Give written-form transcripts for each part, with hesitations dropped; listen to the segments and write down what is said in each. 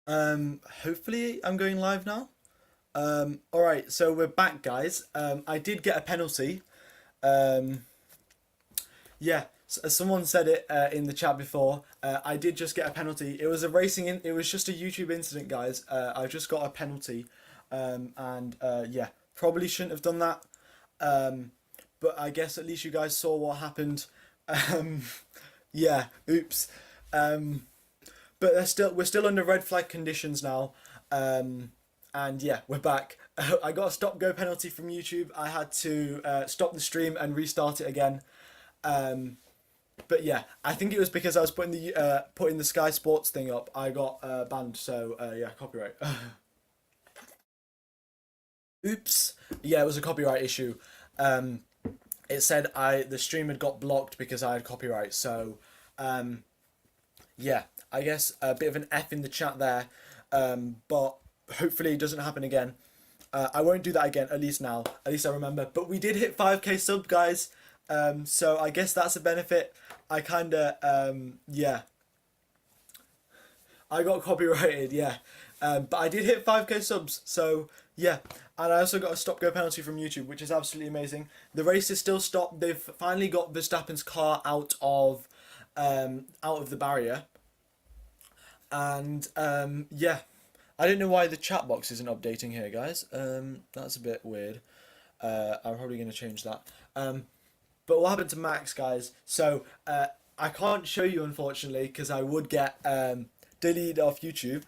Hopefully I'm going live now. All right, so we're back, guys. I did get a penalty. Um, yeah, as someone said it in the chat before. I did just get a penalty. It was a racing. It was just a YouTube incident, guys. I just got a penalty, and yeah, probably shouldn't have done that. Um, but I guess at least you guys saw what happened. Um, yeah, oops. Um, but we're still under red flag conditions now. Um, and yeah, we're back. I got a stop go penalty from YouTube. I had to stop the stream and restart it again. Um, but yeah, I think it was because I was putting the Sky Sports thing up. I got banned. So yeah, copyright. Oops. Yeah, it was a copyright issue. Um, it said the stream had got blocked because I had copyright. So um, yeah, I guess a bit of an F in the chat there. But hopefully it doesn't happen again. I won't do that again, at least now. At least I remember. But we did hit 5k sub, guys. So I guess that's a benefit. I kind of, yeah, I got copyrighted, yeah. But I did hit 5k subs, so yeah. And I also got a stop go penalty from YouTube, which is absolutely amazing. The race is still stopped. They've finally got Verstappen's car out of the barrier. And yeah, I don't know why the chat box isn't updating here, guys. That's a bit weird. I'm probably going to change that. But what happened to Max, guys? So I can't show you, unfortunately, because I would get deleted off YouTube.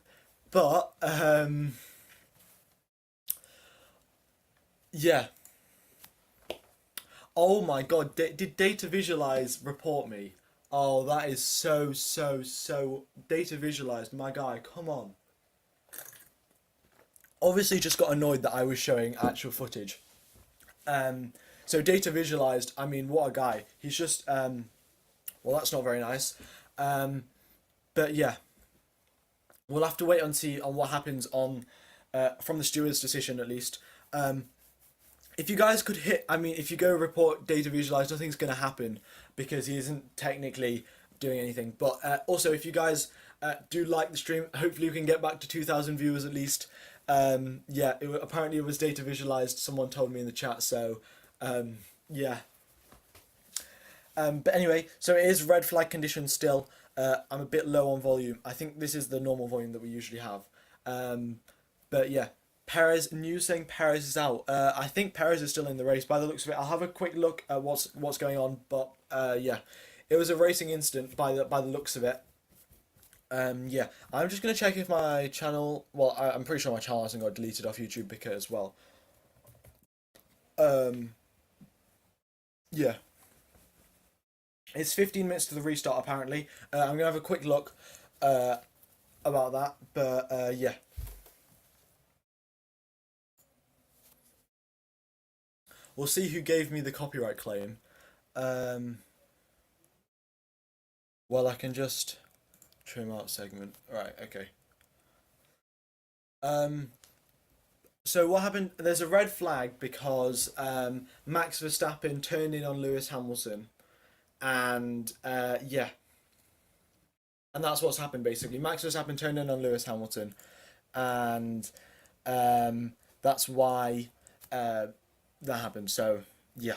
But yeah. Oh my God! Did Data Visualize report me? Oh, that is so Data Visualized. My guy, come on. Obviously, just got annoyed that I was showing actual footage. Um, so Data Visualized. I mean, what a guy. He's just well, that's not very nice. Um, but yeah, we'll have to wait and see on what happens on from the steward's decision at least. If you guys could hit, I mean, if you go report Data Visualize, nothing's going to happen because he isn't technically doing anything. But also, if you guys do like the stream, hopefully we can get back to 2,000 viewers at least. Yeah, apparently it was Data Visualized. Someone told me in the chat, so yeah. But anyway, so it is red flag condition still. I'm a bit low on volume. I think this is the normal volume that we usually have. But yeah, Perez news saying Perez is out. I think Perez is still in the race by the looks of it. I'll have a quick look at what's going on. But yeah, it was a racing incident by the looks of it. Yeah, I'm just gonna check if my channel. Well, I'm pretty sure my channel hasn't got deleted off YouTube because well, um, yeah. It's 15 minutes to the restart apparently. I'm gonna have a quick look uh, about that, but yeah, we'll see who gave me the copyright claim. Um, well, I can just trim out segment. Right, okay. Um, so what happened? There's a red flag because Max Verstappen turned in on Lewis Hamilton, and yeah, and that's what's happened basically. Max Verstappen turned in on Lewis Hamilton, and that's why uh, that happened. So yeah,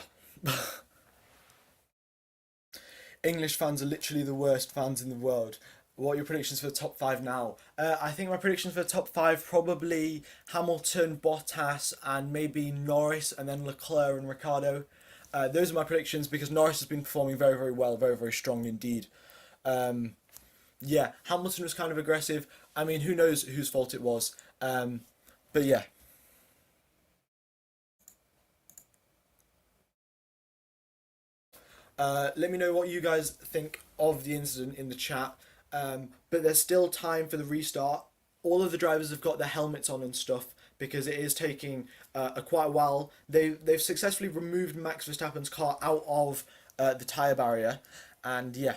English fans are literally the worst fans in the world. What are your predictions for the top five now? I think my predictions for the top five probably Hamilton, Bottas, and maybe Norris, and then Leclerc and Ricardo. Those are my predictions because Norris has been performing very well, very strong indeed. Um, yeah, Hamilton was kind of aggressive. I mean, who knows whose fault it was? But yeah, let me know what you guys think of the incident in the chat. But there's still time for the restart. All of the drivers have got their helmets on and stuff because it is taking quite a while. They've successfully removed Max Verstappen's car out of the tire barrier, and yeah,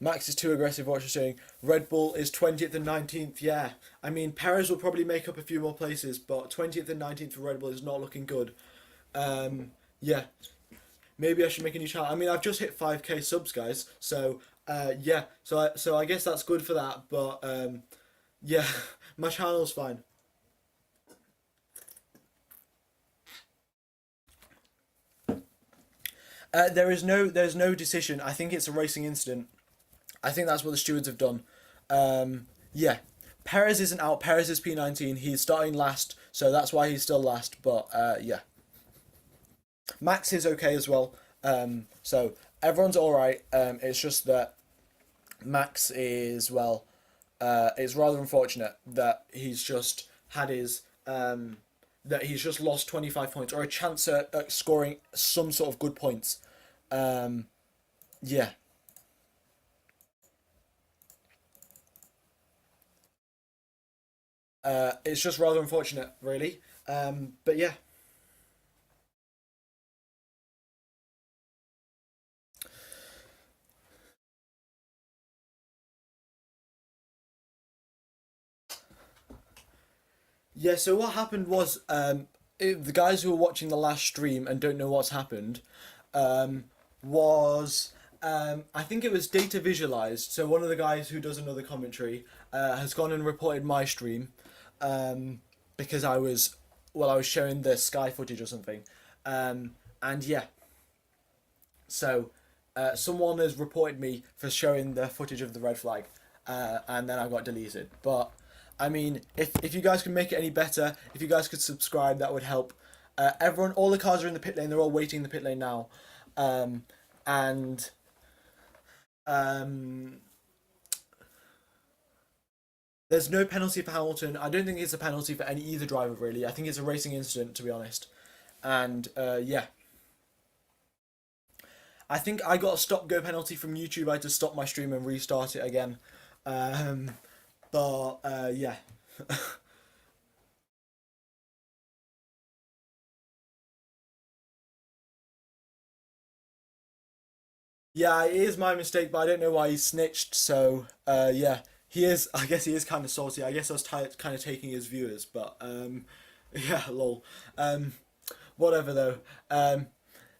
Max is too aggressive. What you're saying? Red Bull is 20th and 19th. Yeah, I mean Perez will probably make up a few more places, but 20th and 19th for Red Bull is not looking good. Yeah, maybe I should make a new channel. I mean, I've just hit 5k subs, guys, so Yeah, so I guess that's good for that, but yeah, my channel's fine. There's no decision. I think it's a racing incident. I think that's what the stewards have done. Yeah, Perez isn't out. Perez is P19. He's starting last, so that's why he's still last. But yeah, Max is okay as well. So everyone's all right. It's just that Max is well. It's rather unfortunate that he's just had his that he's just lost 25 points or a chance at scoring some sort of good points. Um, yeah, it's just rather unfortunate, really. But yeah, yeah. So what happened was the guys who are watching the last stream and don't know what's happened um, was I think it was data visualized. So one of the guys who does another commentary has gone and reported my stream because I was showing the sky footage or something, and yeah, so someone has reported me for showing the footage of the red flag, and then I got deleted. But I mean, if you guys can make it any better, if you guys could subscribe, that would help. Everyone, all the cars are in the pit lane. They're all waiting in the pit lane now, um, and um, there's no penalty for Hamilton. I don't think it's a penalty for any either driver really. I think it's a racing incident to be honest. And yeah, I think I got a stop go penalty from YouTube. I had to stop my stream and restart it again. Um, but yeah, yeah, it is my mistake, but I don't know why he snitched. So yeah, he is. I guess he is kind of salty. I guess I was kind of taking his viewers, but yeah, lol. Um, whatever though.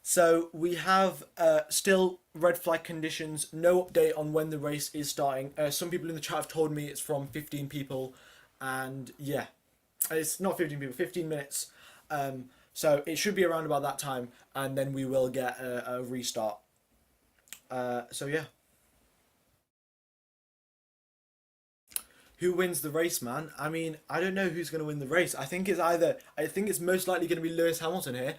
So we have still red flag conditions. No update on when the race is starting. Some people in the chat have told me it's from 15 people, and yeah, it's not 15 people. 15 minutes. So it should be around about that time, and then we will get a restart. So yeah, who wins the race, man? I mean, I don't know who's going to win the race. I think it's most likely going to be Lewis Hamilton here.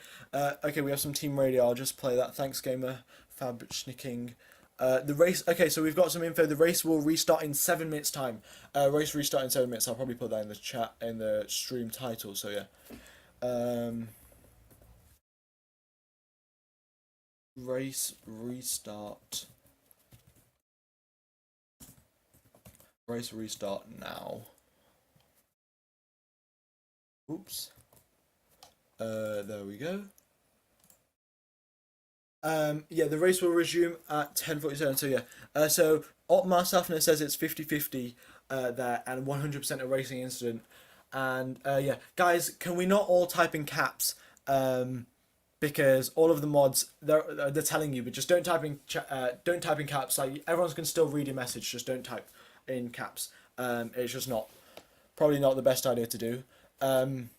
Okay, we have some team radio. I'll just play that. Thanks, gamer. Fab Schnicking. The race. Okay, so we've got some info. The race will restart in 7 minutes time. Race restart in 7 minutes. I'll probably put that in the chat in the stream title. So yeah. Um, race restart. Race restart now. Oops. There we go. Yeah, the race will resume at 10:47. So yeah, so Otmar Safner says it's 50-50 there and 100% a racing incident. And yeah, guys, can we not all type in caps? Because all of the mods they're telling you, but just don't type in caps. Like everyone's can still read your message, just don't type in caps. It's just not probably not the best idea to do. Um,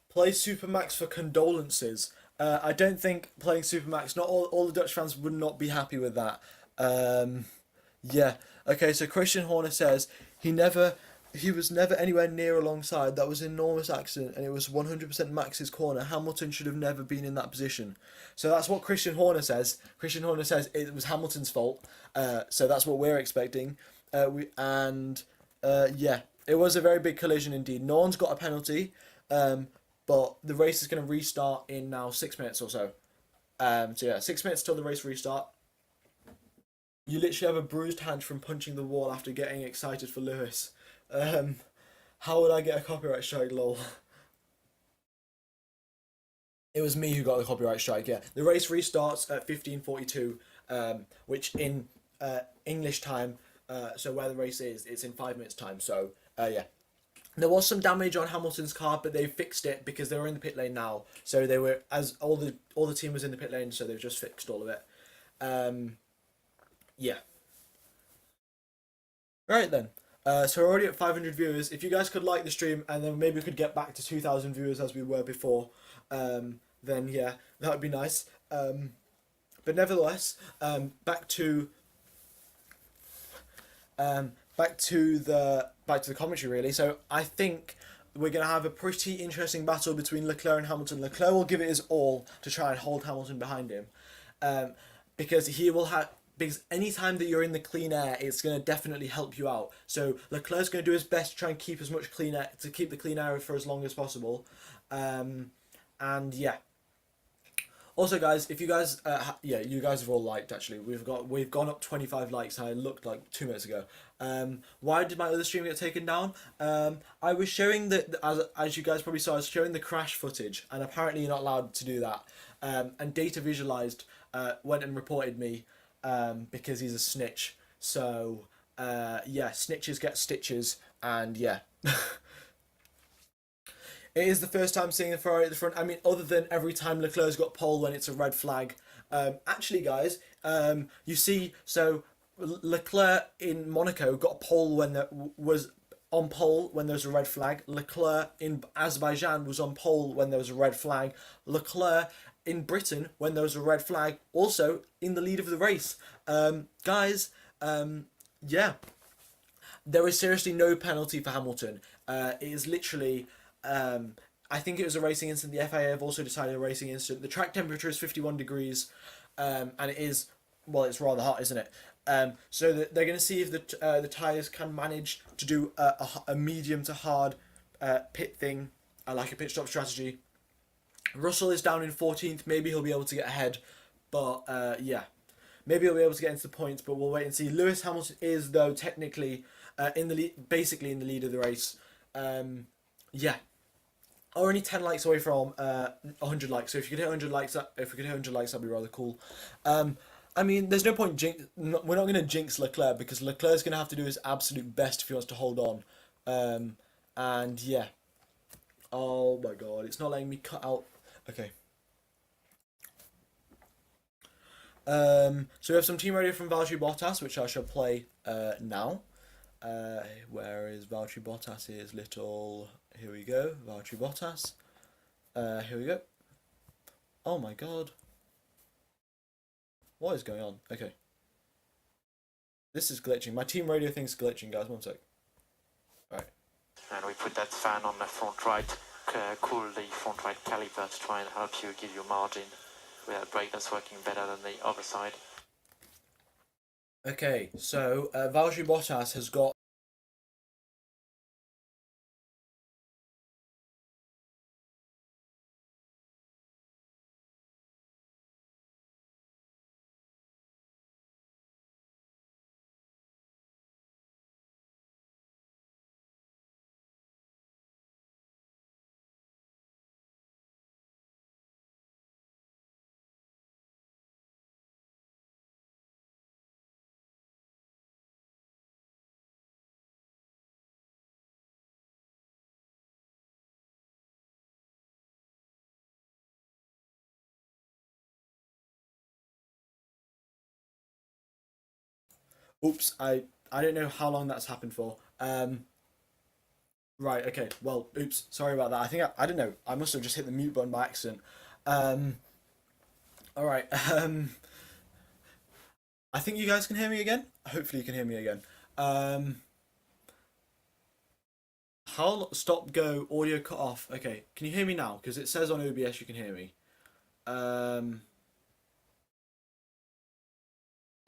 Play Supermax for condolences. I don't think playing Supermax. Not all the Dutch fans would not be happy with that. Um, yeah. Okay. So Christian Horner says he was never anywhere near alongside. That was an enormous accident, and it was 100% Max's corner. Hamilton should have never been in that position. So that's what Christian Horner says. Christian Horner says it was Hamilton's fault. So that's what we're expecting. Yeah, it was a very big collision indeed. No one's got a penalty. Um, but the race is going to restart in now 6 minutes or so. So yeah, 6 minutes till the race restart. You literally have a bruised hand from punching the wall after getting excited for Lewis. Um, how would I get a copyright strike? Lol. It was me who got the copyright strike. Yeah, the race restarts at 15:42, which in English time. So where the race is, it's in 5 minutes time. So yeah, there was some damage on Hamilton's car, but they fixed it because they were in the pit lane now. So they were as all the team was in the pit lane, so they've just fixed all of it. Yeah. Right then. So we're already at 500 viewers. If you guys could like the stream, and then maybe we could get back to 2,000 viewers as we were before, then yeah, that would be nice. But nevertheless, back to the commentary really. So I think we're going to have a pretty interesting battle between Leclerc and Hamilton. Leclerc will give it his all to try and hold Hamilton behind him, um, because he will have. Because any time that you're in the clean air, it's going to definitely help you out. So Leclerc's going to do his best to try and keep as much clean air, to keep the clean air for as long as possible, and yeah. Also, guys, if you guys, yeah, you guys have all liked. Actually, we've gone up 25 likes. I looked like 2 minutes ago. Why did my other stream get taken down? I was showing as you guys probably saw, I was showing the crash footage, and apparently you're not allowed to do that. And Data Visualized went and reported me, because he's a snitch. So yeah, snitches get stitches, and yeah. It is the first time seeing a Ferrari at the front. I mean, other than every time Leclerc's got pole when it's a red flag. Actually, guys, you see, so Leclerc in Monaco got pole when there was on pole when there was a red flag. Leclerc in Azerbaijan was on pole when there was a red flag. Leclerc in Britain when there was a red flag, also in the lead of the race. Guys, yeah, there is seriously no penalty for Hamilton. It is literally. I think it was a racing incident. The FIA have also decided a racing incident. The track temperature is 51 degrees, and it is, well, it's rather hot, isn't it? So they're going to see if the tyres can manage to do a medium to hard pit thing, like a pit stop strategy. Russell is down in 14th. Maybe he'll be able to get ahead, but yeah, maybe he'll be able to get into the points. But we'll wait and see. Lewis Hamilton is, though, technically in the lead, basically in the lead of the race. Yeah, only 10 likes away from 100 likes. So if you could hit 100 likes, that'd be rather cool. I mean, there's no point we're not going to jinx Leclerc, because Leclerc's going to have to do his absolute best if he wants to hold on. And yeah. Oh my god, it's not letting me cut out. Okay. So we have some team radio from Valtteri Bottas, which I shall play now. Where is Valtteri Bottas? Is little. Here we go, Valtteri Bottas. Here we go. Oh my god. What is going on? Okay. This is glitching. My team radio thing's glitching, guys. One sec. Alright. And we put that fan on the front right, cool the front right caliper to try and help you give you margin with that brake that's working better than the other side. Okay, so Valtteri Bottas has got. Oops, I don't know how long that's happened for. Right, okay. Well, oops, sorry about that. I don't know. I must have just hit the mute button by accident. Um, all right. I think you guys can hear me again. Hopefully, you can hear me again. Um, stop go audio cut off. Okay, can you hear me now? Because it says on OBS you can hear me. Um,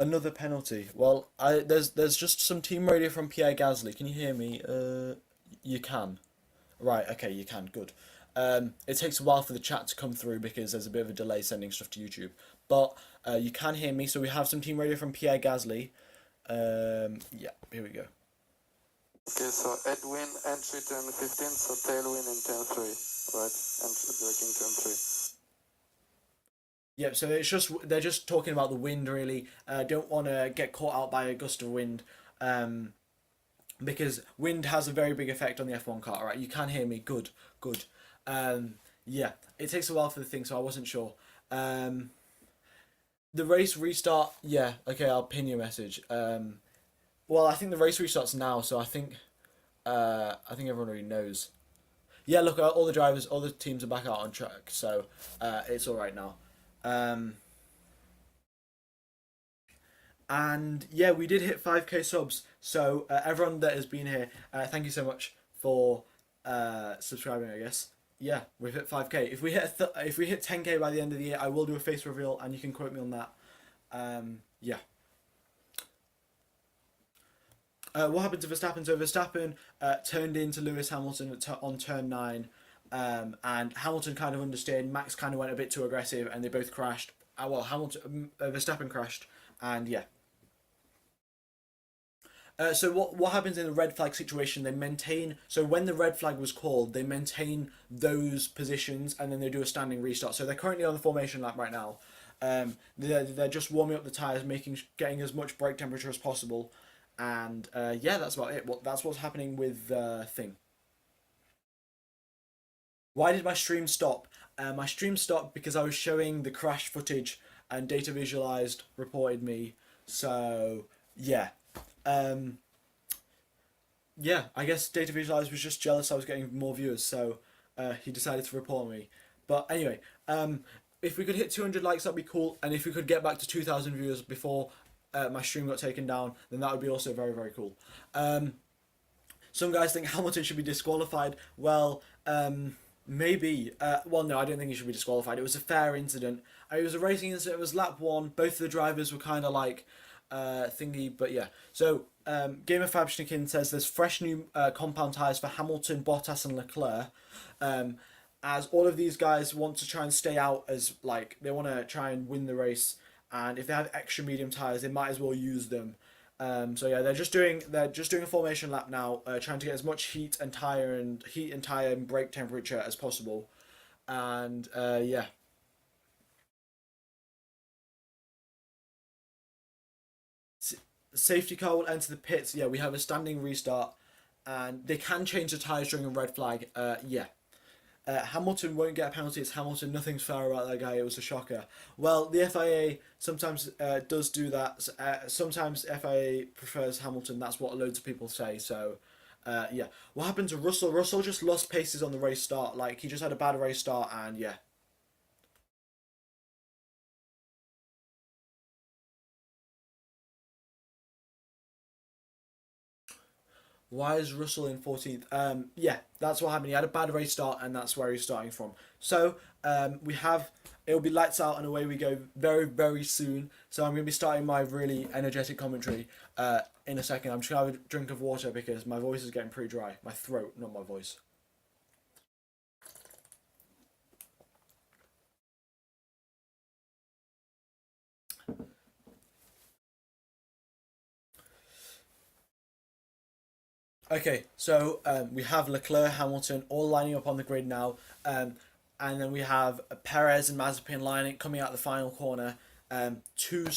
Another penalty. Well, there's just some team radio from Pierre Gasly. Can you hear me? You can. Right. Okay, you can. Good. It takes a while for the chat to come through because there's a bit of a delay sending stuff to YouTube. But you can hear me. So we have some team radio from Pierre Gasly. Yeah. Here we go. Okay, so headwind entry turn 15, so tailwind in turn 3, right? Entry working turn 3. Yep, so they're just talking about the wind really. Don't want to get caught out by a gust of wind, because wind has a very big effect on the F1 car. Right, you can hear me. Good, good. Yeah, it takes a while for the thing, so I wasn't sure. The race restart. Yeah. Okay, I'll pin your message. Well, I think the race restarts now, so I think everyone already knows. Yeah, look, all the drivers, all the teams are back out on track, so it's all right now. Um, and yeah, we did hit 5K subs, so everyone that has been here, thank you so much for subscribing. I guess. Yeah, we've hit 5K. If we hit 10K by the end of the year, I will do a face reveal, and you can quote me on that. Yeah. What happened to Verstappen? So Verstappen turned into Lewis Hamilton on turn 9, and Hamilton kind of understood. Max kind of went a bit too aggressive, and they both crashed. Well, Verstappen crashed, and yeah. So what happens in the red flag situation? They maintain. So when the red flag was called, they maintain those positions, and then they do a standing restart. So they're currently on the formation lap right now. They're just warming up the tires, getting as much brake temperature as possible, and yeah, that's about it. That's what's happening with the thing. Why did my stream stop? My stream stopped because I was showing the crash footage, and data visualized reported me. So yeah, um, yeah. I guess data visualized was just jealous I was getting more viewers, so he decided to report me. But anyway, if we could hit 200 likes, that'd be cool. And if we could get back to 2,000 viewers before my stream got taken down, then that would be also very, very cool. Some guys think Hamilton should be disqualified. Well, maybe. Well, no, I don't think he should be disqualified. It was a fair incident. It was a racing incident. It was lap 1. Both of the drivers were kind of like thingy, but yeah. So, Gamer Fabschnikin says there's fresh new compound tyres for Hamilton, Bottas, and Leclerc. As all of these guys want to try and stay out, as like they want to try and win the race, and if they have extra medium tires, they might as well use them. So yeah, they're just doing a formation lap now, trying to get as much heat and tire and brake temperature as possible, and yeah. Safety car will enter the pits. Yeah, we have a standing restart, and they can change the tires during a red flag. Yeah. Hamilton won't get a penalty. It's Hamilton. Nothing's fair about that guy. It was a shocker. Well, the FIA sometimes does do that. Sometimes FIA prefers Hamilton. That's what loads of people say. So, yeah. What happened to Russell? Russell just lost paces on the race start. Like, he just had a bad race start, and yeah. Why is Russell in 14th? Yeah, that's what happened. He had a bad race start, and that's where he's starting from. So we have it'll be lights out and away we go very very soon. So I'm going to be starting my really energetic commentary in a second. I'm just going to have a drink of water because my voice is getting pretty dry. My throat, not my voice. Okay, so we have Leclerc, Hamilton all lining up on the grid now, and then we have Perez and Mazepin lining coming out the final corner to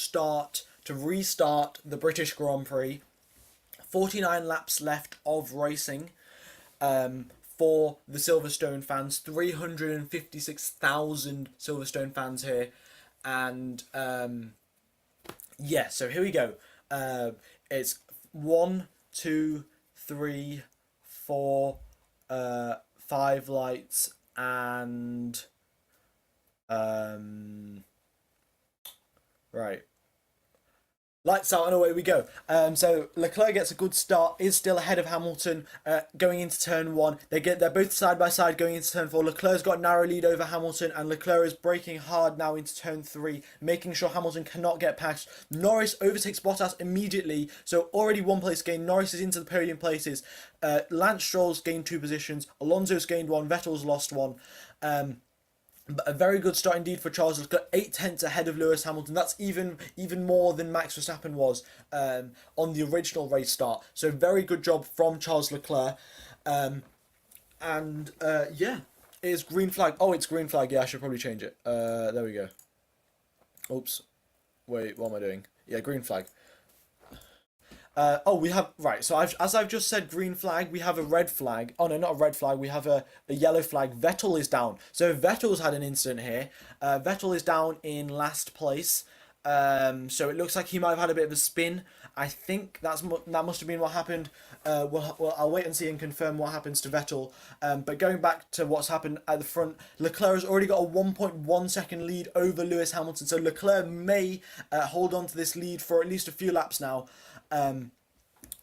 restart the British Grand Prix. 49 laps left of racing for the Silverstone fans. 356,000 Silverstone fans here, and yeah. So here we go. It's 1, 2, 3, 4, 5 lights, and right. Lights out and away we go. So Leclerc gets a good start, is still ahead of Hamilton going into turn 1. They're both side by side going into turn 4. Leclerc's got a narrow lead over Hamilton, and Leclerc is braking hard now into turn 3, making sure Hamilton cannot get past. Norris overtakes Bottas immediately, so already 1 place gained. Norris is into the podium places. Lance Stroll's gained 2 positions. Alonso's gained 1. Vettel's lost 1. But a very good start indeed for Charles Leclerc, 8 tenths ahead of Lewis Hamilton. That's even more than Max Verstappen was on the original race start. So very good job from Charles Leclerc. And yeah, it is green flag. Oh, it's green flag. Yeah, I should probably change it. There we go. Oops. Wait, what am I doing? Yeah, green flag. Oh, we have right. So as I've just said, green flag. We have a red flag. Oh no, not a red flag. We have a yellow flag. Vettel is down. So Vettel's had an incident here. Vettel is down in last place. So it looks like he might have had a bit of a spin. I think that must have been what happened. I'll wait and see and confirm what happens to Vettel. But going back to what's happened at the front, Leclerc has already got a 1.1 second lead over Lewis Hamilton. So Leclerc may hold on to this lead for at least a few laps now.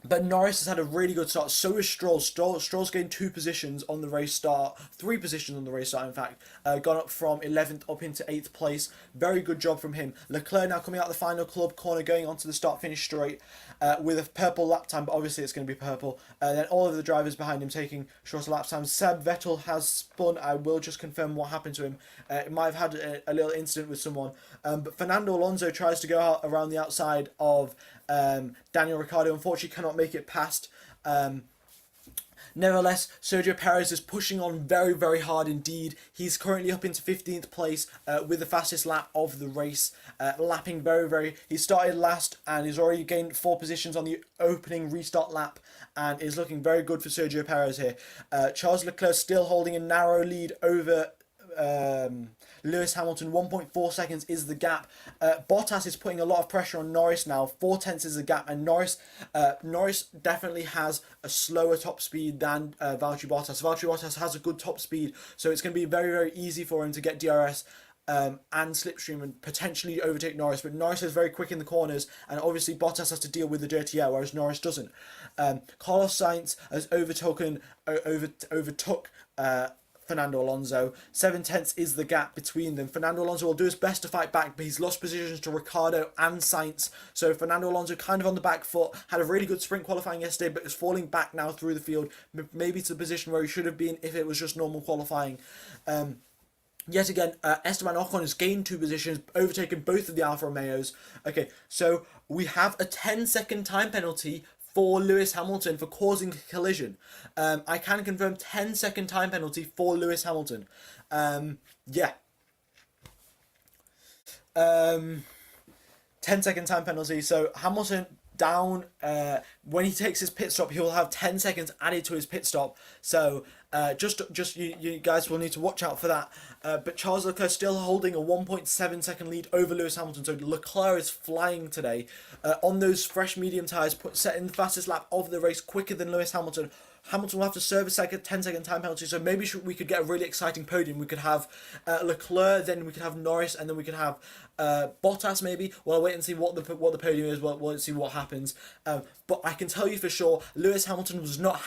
But Norris has had a really good start. So is Stroll. Stroll's gained 2 positions on the race start. 3 positions on the race start, in fact. Gone up from 11th up into 8th place. Very good job from him. Leclerc now coming out the final club corner, going onto the start-finish straight with a purple lap time. But obviously it's going to be purple. Then all of the drivers behind him taking shorter lap times. Seb Vettel has spun. I will just confirm what happened to him. It might have had a little incident with someone. But Fernando Alonso tries to go out around the outside of Daniel Ricciardo. Unfortunately cannot make it past. Nevertheless, Sergio Perez is pushing on very, very hard indeed. He's currently up into 15th place with the fastest lap of the race, lapping he started last and he's already gained 4 positions on the opening restart lap and is looking very good for Sergio Perez here. Charles Leclerc still holding a narrow lead over Lewis Hamilton. 1.4 seconds is the gap. Bottas is putting a lot of pressure on Norris now. 4 tenths is the gap, and Norris definitely has a slower top speed than Valtteri Bottas. Valtteri Bottas has a good top speed, so it's going to be very, very easy for him to get DRS and slipstream and potentially overtake Norris. But Norris is very quick in the corners, and obviously Bottas has to deal with the dirty air, whereas Norris doesn't. Carlos Sainz has overtook Fernando Alonso. 7 tenths is the gap between them. Fernando Alonso will do his best to fight back, but he's lost positions to Ricciardo and Sainz. So Fernando Alonso kind of on the back foot. Had a really good sprint qualifying yesterday, but is falling back now through the field. Maybe to the position where he should have been if it was just normal qualifying. Yet again, Esteban Ocon has gained 2 positions, overtaken both of the Alfa Romeos. Okay, so we have a 10-second time penalty for Lewis Hamilton for causing a collision. I can confirm 10-second time penalty for Lewis Hamilton. Yeah. 10-second time penalty. So Hamilton down, when he takes his pit stop, he will have 10 seconds added to his pit stop. So just you guys will need to watch out for that. But Charles Leclerc still holding a 1.7 second lead over Lewis Hamilton. So Leclerc is flying today on those fresh medium tyres, setting the fastest lap of the race quicker than Lewis Hamilton. Hamilton will have to serve a 10-second time penalty, so maybe we could get a really exciting podium. We could have Leclerc, then we could have Norris, and then we could have Bottas maybe. Well, I'll wait and see what the podium is. We'll see what happens. But I can tell you for sure, Lewis Hamilton was not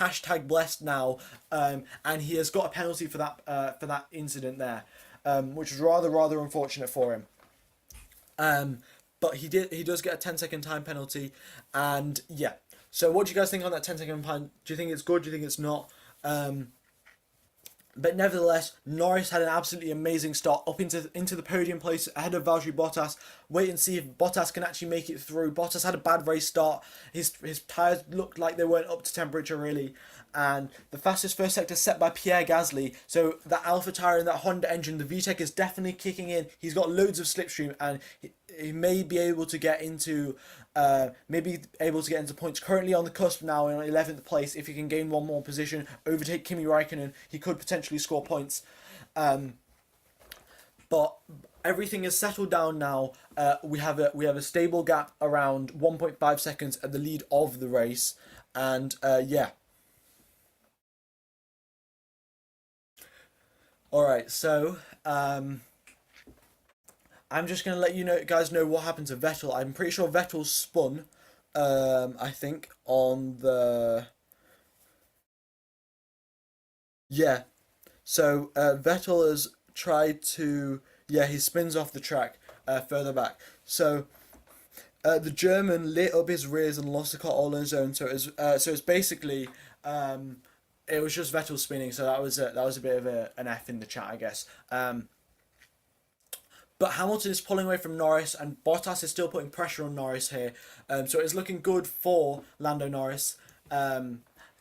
#blessed now, and he has got a penalty for that incident there, which is rather unfortunate for him. But he does get a 10-second time penalty, and yeah. So what do you guys think on that 10-second time? Do you think it's good? Do you think it's not? But nevertheless, Norris had an absolutely amazing start up into the podium place ahead of Valtteri Bottas. Wait and see if Bottas can actually make it through. Bottas had a bad race start. His tyres looked like they weren't up to temperature really. And the fastest first sector set by Pierre Gasly. So that Alpha tyre and that Honda engine, the VTEC is definitely kicking in. He's got loads of slipstream and he may be able to get into points. Currently on the cusp now in 11th place. If he can gain 1 more position, overtake Kimi Räikkönen, he could potentially score points. But everything is settled down now. We have a stable gap around 1.5 seconds at the lead of the race, and yeah. All right, so I'm just gonna let you guys know what happened to Vettel. I'm pretty sure Vettel spun. I think on the yeah. So Vettel has tried to he spins off the track further back. So the German lit up his rears and lost the car all on his own. So it's basically it was just Vettel spinning. So that was a bit of an F in the chat, I guess. But Hamilton is pulling away from Norris, and Bottas is still putting pressure on Norris here. So it's looking good for Lando Norris.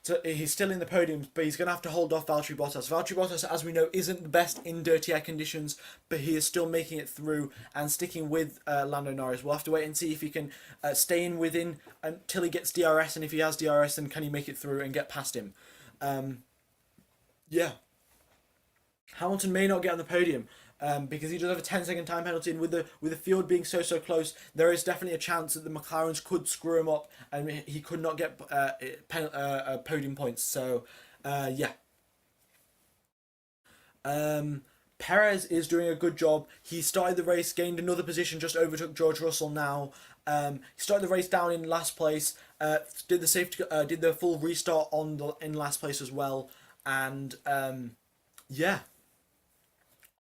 So he's still in the podium, but he's going to have to hold off Valtteri Bottas. Valtteri Bottas, as we know, isn't the best in dirty air conditions, but he is still making it through and sticking with Lando Norris. We'll have to wait and see if he can stay in within until he gets DRS, and if he has DRS, then can he make it through and get past him? Yeah. Hamilton may not get on the podium. because he does have a 10-second time penalty, and with the field being so close, there is definitely a chance that the McLarens could screw him up, and he could not get podium points. So, yeah. Perez is doing a good job. He started the race, gained another position, just overtook George Russell now. He started the race down in last place. Did the safety, did the full restart in last place as well, and yeah,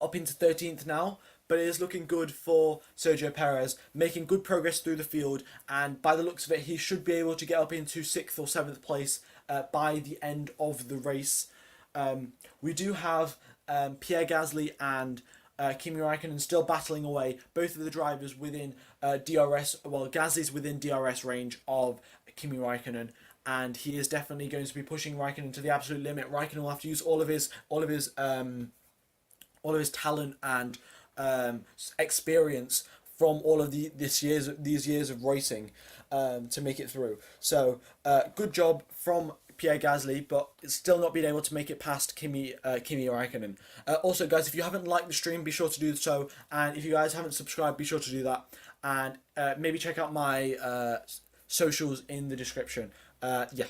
up into 13th now. But it is looking good for Sergio Perez, making good progress through the field, and by the looks of it, he should be able to get up into 6th or 7th place by the end of the race. We do have Pierre Gasly and Kimi Raikkonen still battling away. Both of the drivers within DRS. Well, Gasly's within DRS range of Kimi Raikkonen, and he is definitely going to be pushing Raikkonen to the absolute limit. Raikkonen will have to use all of his talent and experience from all of these years of racing to make it through. So good job from Pierre Gasly, but it's still not been able to make it past Kimi Raikkonen. Also, guys, if you haven't liked the stream, be sure to do so, and if you guys haven't subscribed, be sure to do that, and maybe check out my socials in the description. Yeah.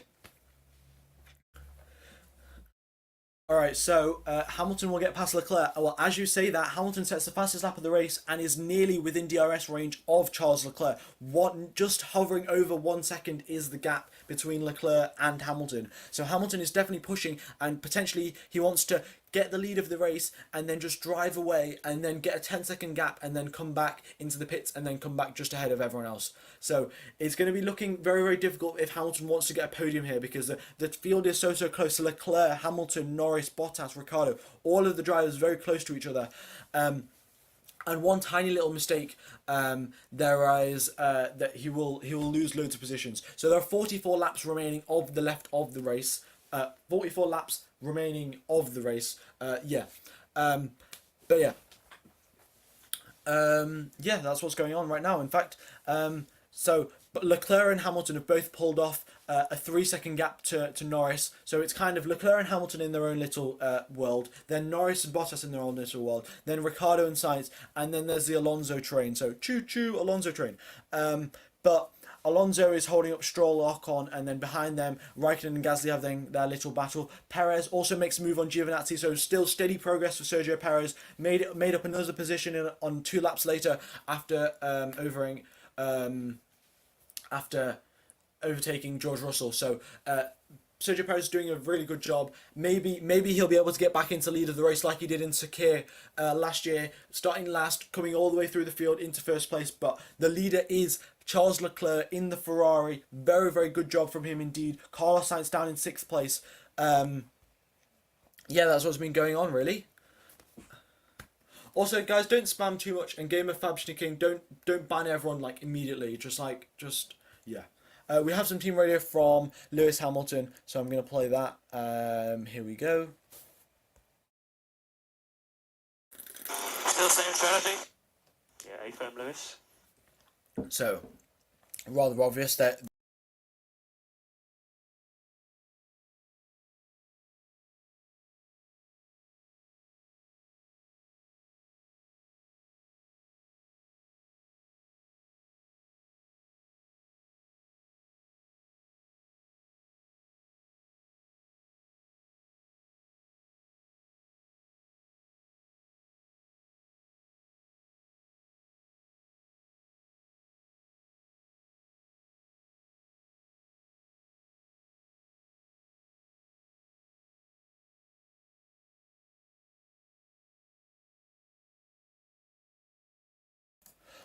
Alright, so Hamilton will get past Leclerc. Well, as you say that, Hamilton sets the fastest lap of the race and is nearly within DRS range of Charles Leclerc. Just hovering over 1 second is the gap between Leclerc and Hamilton. So Hamilton is definitely pushing, and potentially he wants to get the lead of the race and then just drive away and then get a 10-second gap and then come back into the pits and then come back just ahead of everyone else. So it's going to be looking very difficult if Hamilton wants to get a podium here, because the field is so close to Leclerc, Hamilton, Norris, Bottas, Ricciardo, all of the drivers very close to each other. And one tiny little mistake, there is that he will lose loads of positions. So there are 44 laps remaining of the left of the race. 44 laps remaining of the race. Yeah. But yeah. Yeah, that's what's going on right now. In fact, but Leclerc and Hamilton have both pulled off a 3-second gap to Norris. So it's kind of Leclerc and Hamilton in their own little world. Then Norris and Bottas in their own little world. Then Ricciardo and Sainz. And then there's the Alonso train. So choo-choo, Alonso train. But Alonso is holding up Stroll, Ocon, and then behind them, Raikkonen and Gasly have their little battle. Perez also makes a move on Giovinazzi, so still steady progress for Sergio Perez. Made up another position on 2 laps later after after overtaking George Russell. So Sergio Perez is doing a really good job. Maybe he'll be able to get back into lead of the race like he did in Sakir last year, starting last, coming all the way through the field into first place. But the leader is Charles Leclerc in the Ferrari. Very good job from him indeed. Carlos Sainz down in 6th place. Yeah, that's what's been going on really. Also, guys, don't spam too much, and Game of Fabschnicking, don't ban everyone like immediately. Just yeah. We have some team radio from Lewis Hamilton, so I'm going to play that. Here we go. Still same strategy? Yeah, firm Lewis. So, rather obvious that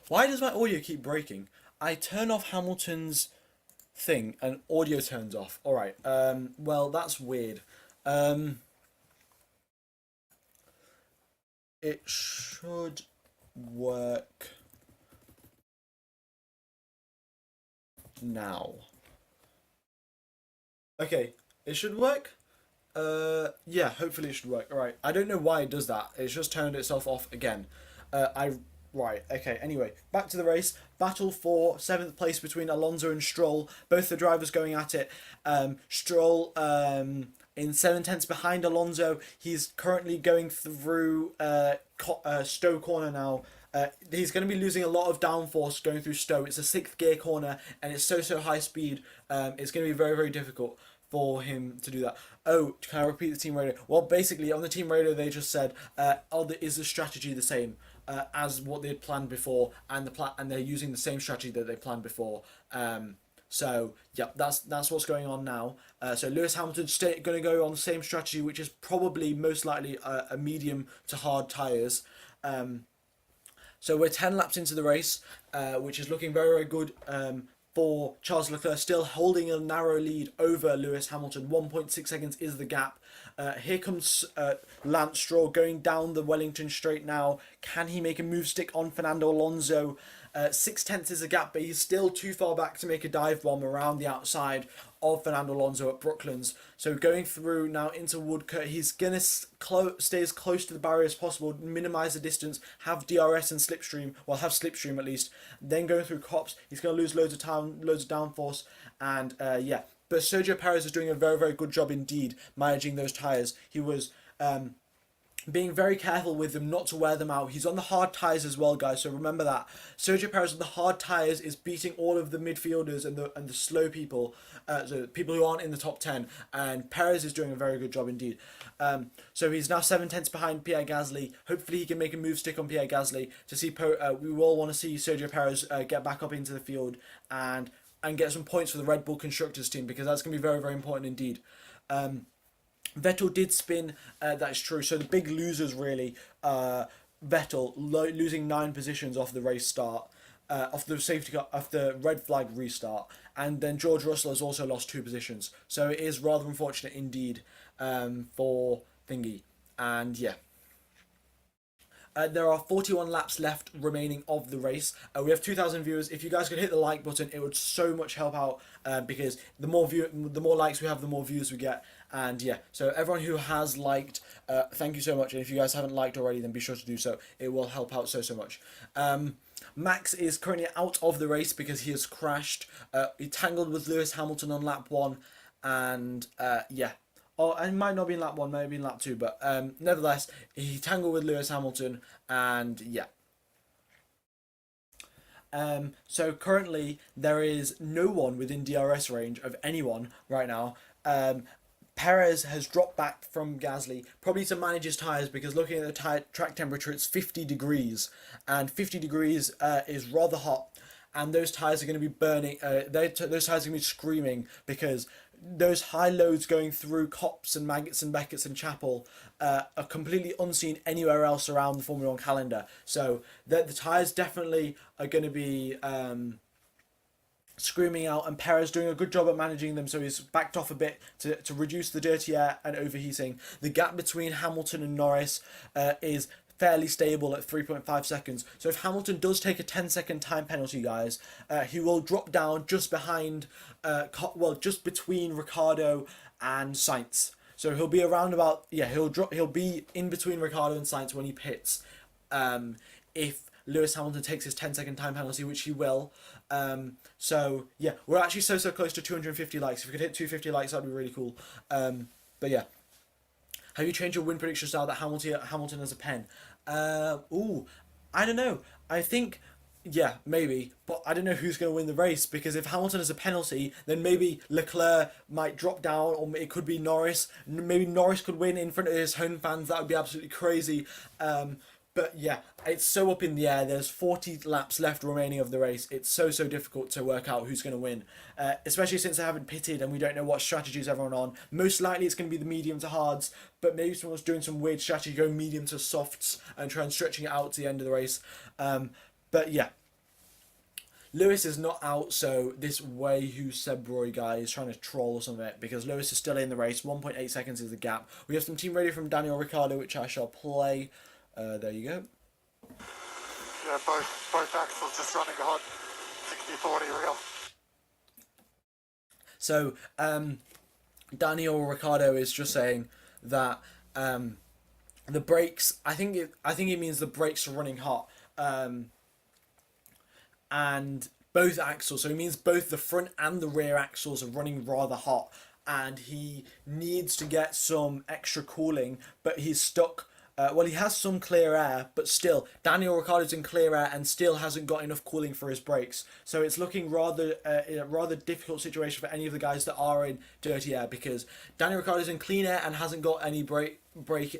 why does my audio keep breaking? I turn off Hamilton's thing and audio turns off. Alright, well, that's weird. It should work now. Okay, it should work. Yeah, hopefully it should work. Alright, I don't know why it does that. It's just turned itself off again. Right, okay, anyway, back to the race. Battle for 7th place between Alonso and Stroll. Both the drivers going at it. Stroll in 7 tenths behind Alonso. He's currently going through Stowe corner now. He's going to be losing a lot of downforce going through Stowe. It's a 6th gear corner and it's so high speed. It's going to be very difficult for him to do that. Oh, can I repeat the team radio? Well, basically on the team radio they just said, is the strategy the same as what they had planned before, and and they're using the same strategy that they planned before. So yeah, that's what's going on now. So Lewis Hamilton's going to go on the same strategy, which is probably most likely a medium to hard tyres. So we're 10 laps into the race, which is looking very good for Charles Leclerc, still holding a narrow lead over Lewis Hamilton. 1.6 seconds is the gap. Here comes Lance Stroll going down the Wellington Straight now. Can he make a move stick on Fernando Alonso? 6 tenths is a gap, but he's still too far back to make a dive bomb around the outside of Fernando Alonso at Brooklands. So going through now into Woodcote, he's going to stay as close to the barrier as possible, minimise the distance, have DRS and slipstream, well, have slipstream at least. Then going through Copse, he's going to lose loads of time, loads of downforce, and yeah. But Sergio Perez is doing a very good job indeed managing those tyres. He was being very careful with them not to wear them out. He's on the hard tyres as well, guys, so remember that. Sergio Perez on the hard tyres is beating all of the midfielders and the slow people, so people who aren't in the top 10, and Perez is doing a very good job indeed. So he's now 7 tenths behind Pierre Gasly. Hopefully he can make a move stick on Pierre Gasly to see, we will want to see Sergio Perez get back up into the field and get some points for the Red Bull Constructors team, because that's going to be very important indeed. Vettel did spin, that's true. So the big losers really, Vettel losing 9 positions off the race start, off the safety car, off the red flag restart, and then George Russell has also lost 2 positions. So it is rather unfortunate indeed for Thingy, and yeah. There are 41 laps left remaining of the race. We have 2,000 viewers. If you guys could hit the like button, it would so much help out, because the more likes we have, the more views we get. And yeah, so everyone who has liked, thank you so much. And if you guys haven't liked already, then be sure to do so. It will help out so much. Max is currently out of the race because he has crashed. He tangled with Lewis Hamilton on lap 1, and yeah. Oh, and it might not be in lap 1, maybe in lap 2, but nevertheless, he tangled with Lewis Hamilton, and yeah. So currently, there is no one within DRS range of anyone right now. Perez has dropped back from Gasly, probably to manage his tyres, because looking at the track temperature, it's 50 degrees, and 50 degrees is rather hot, and those tyres are going to be burning, those tyres are going to be screaming, because those high loads going through Copse and Maggots and Beckett's and Chapel are completely unseen anywhere else around the Formula 1 calendar. So the tyres definitely are going to be screaming out, and Perez doing a good job at managing them, so he's backed off a bit to reduce the dirty air and overheating. The gap between Hamilton and Norris is fairly stable at 3.5 seconds. So if Hamilton does take a 10-second time penalty, guys, he will drop down just behind, just between Ricciardo and Sainz. So he'll be around about, yeah, he'll be in between Ricciardo and Sainz when he pits, if Lewis Hamilton takes his 10-second time penalty, which he will. So yeah, we're actually so close to 250 likes. If we could hit 250 likes, that'd be really cool. But yeah. Have you changed your win prediction style that Hamilton has a pen? I don't know. I think, yeah, maybe. But I don't know who's going to win the race, because if Hamilton has a penalty, then maybe Leclerc might drop down, or it could be Norris. Maybe Norris could win in front of his home fans. That would be absolutely crazy. But yeah, it's so up in the air. There's 40 laps left remaining of the race. It's so difficult to work out who's going to win, especially since they haven't pitted and we don't know what strategies everyone on. Most likely it's going to be the medium to hards, but maybe someone's doing some weird strategy, going medium to softs and trying stretching it out to the end of the race. But yeah, Lewis is not out, so this Wayhu Sebroy guy is trying to troll us on it, because Lewis is still in the race. 1.8 seconds is the gap. We have some team radio from Daniel Ricciardo, which I shall play. There you go. Yeah, both axles just running hot. 60-40 real. So, Daniel Ricciardo is just saying that the brakes. I think it means the brakes are running hot. And both axles. So it means both the front and the rear axles are running rather hot. and he needs to get some extra cooling, but he's stuck. Well, he has some clear air, but still, Daniel Ricciardo's in clear air and still hasn't got enough cooling for his brakes. So it's looking rather in a rather difficult situation for any of the guys that are in dirty air, because Daniel Ricciardo's in clean air and hasn't got any brake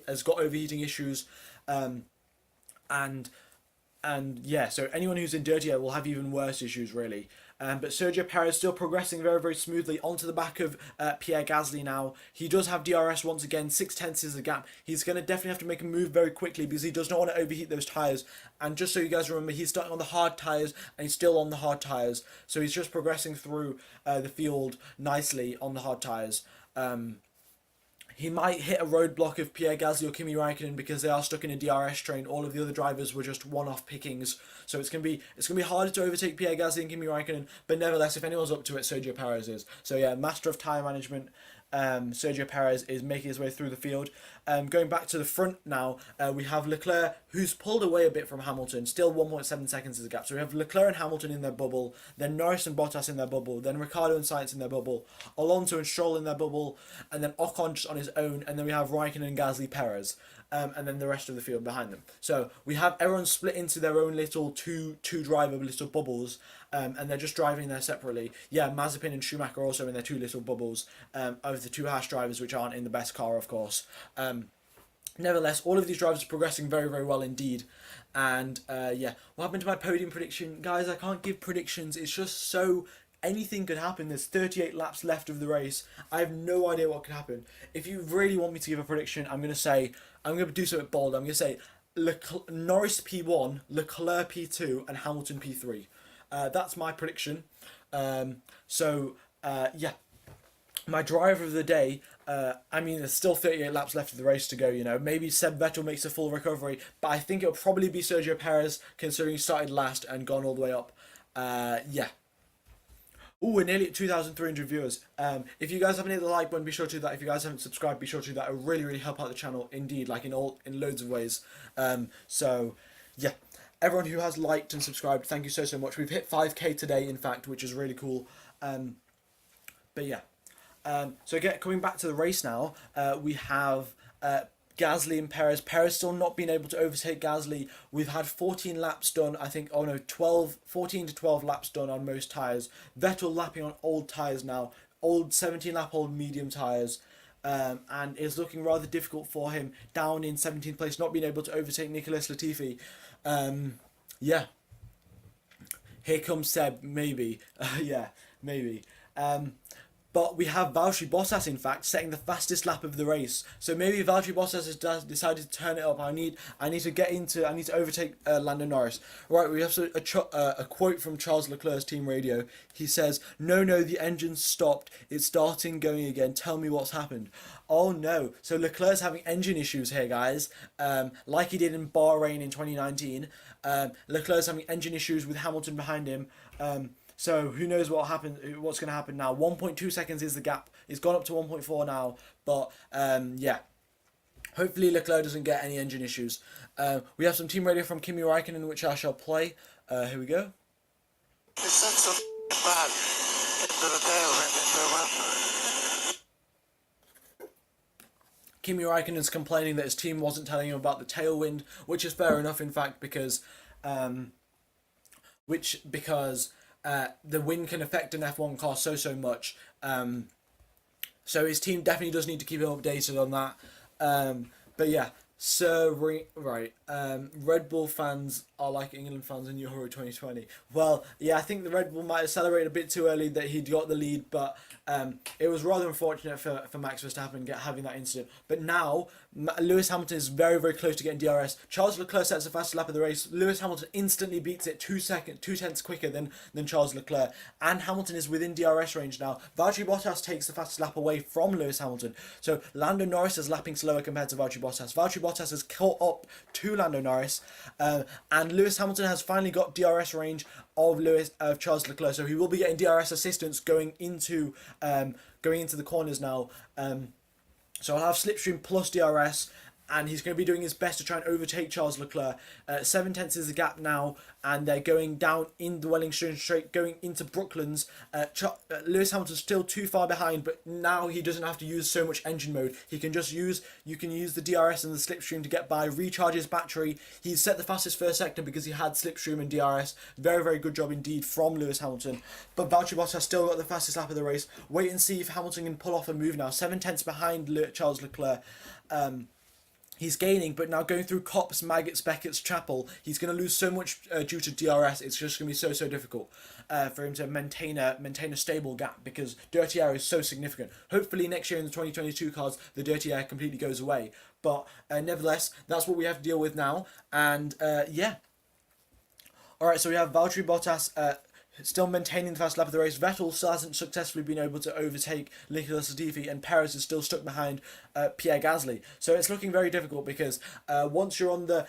has got overheating issues, and yeah, so anyone who's in dirty air will have even worse issues, really. But Sergio Perez still progressing very, very smoothly onto the back of Pierre Gasly now. He does have DRS once again, 6/10 is the gap. He's going to definitely have to make a move very quickly because he does not want to overheat those tyres. And just so you guys remember, he's starting on the hard tyres and he's still on the hard tyres. So he's just progressing through the field nicely on the hard tyres. He might hit a roadblock of Pierre Gasly or Kimi Raikkonen because they are stuck in a DRS train. All of the other drivers were just one-off pickings, so it's gonna be harder to overtake Pierre Gasly and Kimi Raikkonen. But nevertheless, if anyone's up to it, Sergio Perez is. So yeah, master of tyre management. Sergio Perez is making his way through the field. Going back to the front now, we have Leclerc, who's pulled away a bit from Hamilton. Still 1.7 seconds is the gap. So we have Leclerc and Hamilton in their bubble, then Norris and Bottas in their bubble, then Ricciardo and Sainz in their bubble, Alonso and Stroll in their bubble, and then Ocon just on his own, and then we have Raikkonen, Gasly, Perez. And then the rest of the field behind them. So we have everyone split into their own little two driver little bubbles, and they're just driving there separately. Yeah, Mazepin and Schumacher are also in their two little bubbles of the two Haas drivers, which aren't in the best car, of course. Nevertheless, all of these drivers are progressing very, very well indeed. And yeah, what happened to my podium prediction? Guys, I can't give predictions. It's just so... anything could happen. There's 38 laps left of the race. I have no idea what could happen. If you really want me to give a prediction, I'm going to do something bold. I'm going to say Norris P1, Leclerc P2, and Hamilton P3. That's my prediction. Yeah. My driver of the day, I mean, there's still 38 laps left of the race to go, you know. Maybe Seb Vettel makes a full recovery, but I think it'll probably be Sergio Perez, considering he started last and gone all the way up. Yeah. Ooh, we're nearly at 2,300 viewers. If you guys haven't hit the like button, be sure to do that. If you guys haven't subscribed, be sure to do that. It would really, really help out the channel, indeed, like in loads of ways. So, yeah. Everyone who has liked and subscribed, thank you so, so much. We've hit 5k today, in fact, which is really cool. But yeah. So again, coming back to the race now, we have... Gasly and Perez. Perez still not being able to overtake Gasly. We've had 14 laps done, I think, 14 to 12 laps done on most tyres. Vettel lapping on old tyres now, old 17-lap-old medium tyres, and it's looking rather difficult for him down in 17th place, not being able to overtake Nicholas Latifi. Yeah. Here comes Seb, maybe. Yeah, maybe. But we have Valtteri Bottas, in fact, setting the fastest lap of the race. So maybe Valtteri Bottas has decided to turn it up. I need to overtake Lando Norris. Right, we have a quote from Charles Leclerc's team radio. He says, no, the engine's stopped. It's starting, going again. Tell me what's happened. Oh no. So Leclerc's having engine issues here, guys. Like he did in Bahrain in 2019. Leclerc's having engine issues with Hamilton behind him. So who knows what's going to happen now. 1.2 seconds is the gap. It's gone up to 1.4 now. But yeah, hopefully Leclerc doesn't get any engine issues. We have some team radio from Kimi Raikkonen, which I shall play. Here we go. It's so bad into the tailwind, Kimi Raikkonen's complaining that his team wasn't telling him about the tailwind, which is fair enough, in fact, because the wind can affect an F1 car so much. So his team definitely does need to keep him updated on that. But yeah, Red Bull fans are like England fans in Euro 2020. Well, yeah, I think the Red Bull might have celebrated a bit too early that he'd got the lead, but it was rather unfortunate for Max Verstappen having that incident. But now, Lewis Hamilton is very, very close to getting DRS. Charles Leclerc sets the fastest lap of the race. Lewis Hamilton instantly beats it 2 tenths quicker than Charles Leclerc. And Hamilton is within DRS range now. Valtteri Bottas takes the fastest lap away from Lewis Hamilton. So Lando Norris is lapping slower compared to Valtteri Bottas. Valtteri Bottas has caught up to Lando Norris. And Lewis Hamilton has finally got DRS range of Charles Leclerc. So he will be getting DRS assistance going into the corners now. So I'll have slipstream plus DRS, and he's going to be doing his best to try and overtake Charles Leclerc. 7 tenths is the gap now, and they're going down in the Wellington Straight, going into Brooklands. Lewis Hamilton's still too far behind, but now he doesn't have to use so much engine mode. He can just use, you can use the DRS and the slipstream to get by, recharge his battery. He's set the fastest first sector because he had slipstream and DRS. Very, very good job indeed from Lewis Hamilton. But Valtteri Bottas still got the fastest lap of the race. Wait and see if Hamilton can pull off a move now. 7 tenths behind Charles Leclerc. He's gaining, but now going through Copse, Maggots, Beckett's, Chapel, he's going to lose so much due to DRS. It's just going to be so difficult for him to maintain a stable gap, because dirty air is so significant. Hopefully next year in the 2022 cars, the dirty air completely goes away. But nevertheless, that's what we have to deal with now. And yeah. Alright, so we have Valtteri Bottas still maintaining the fast lap of the race. Vettel still hasn't successfully been able to overtake Nicolas Latifi, and Perez is still stuck behind Pierre Gasly. So it's looking very difficult, because once you're on the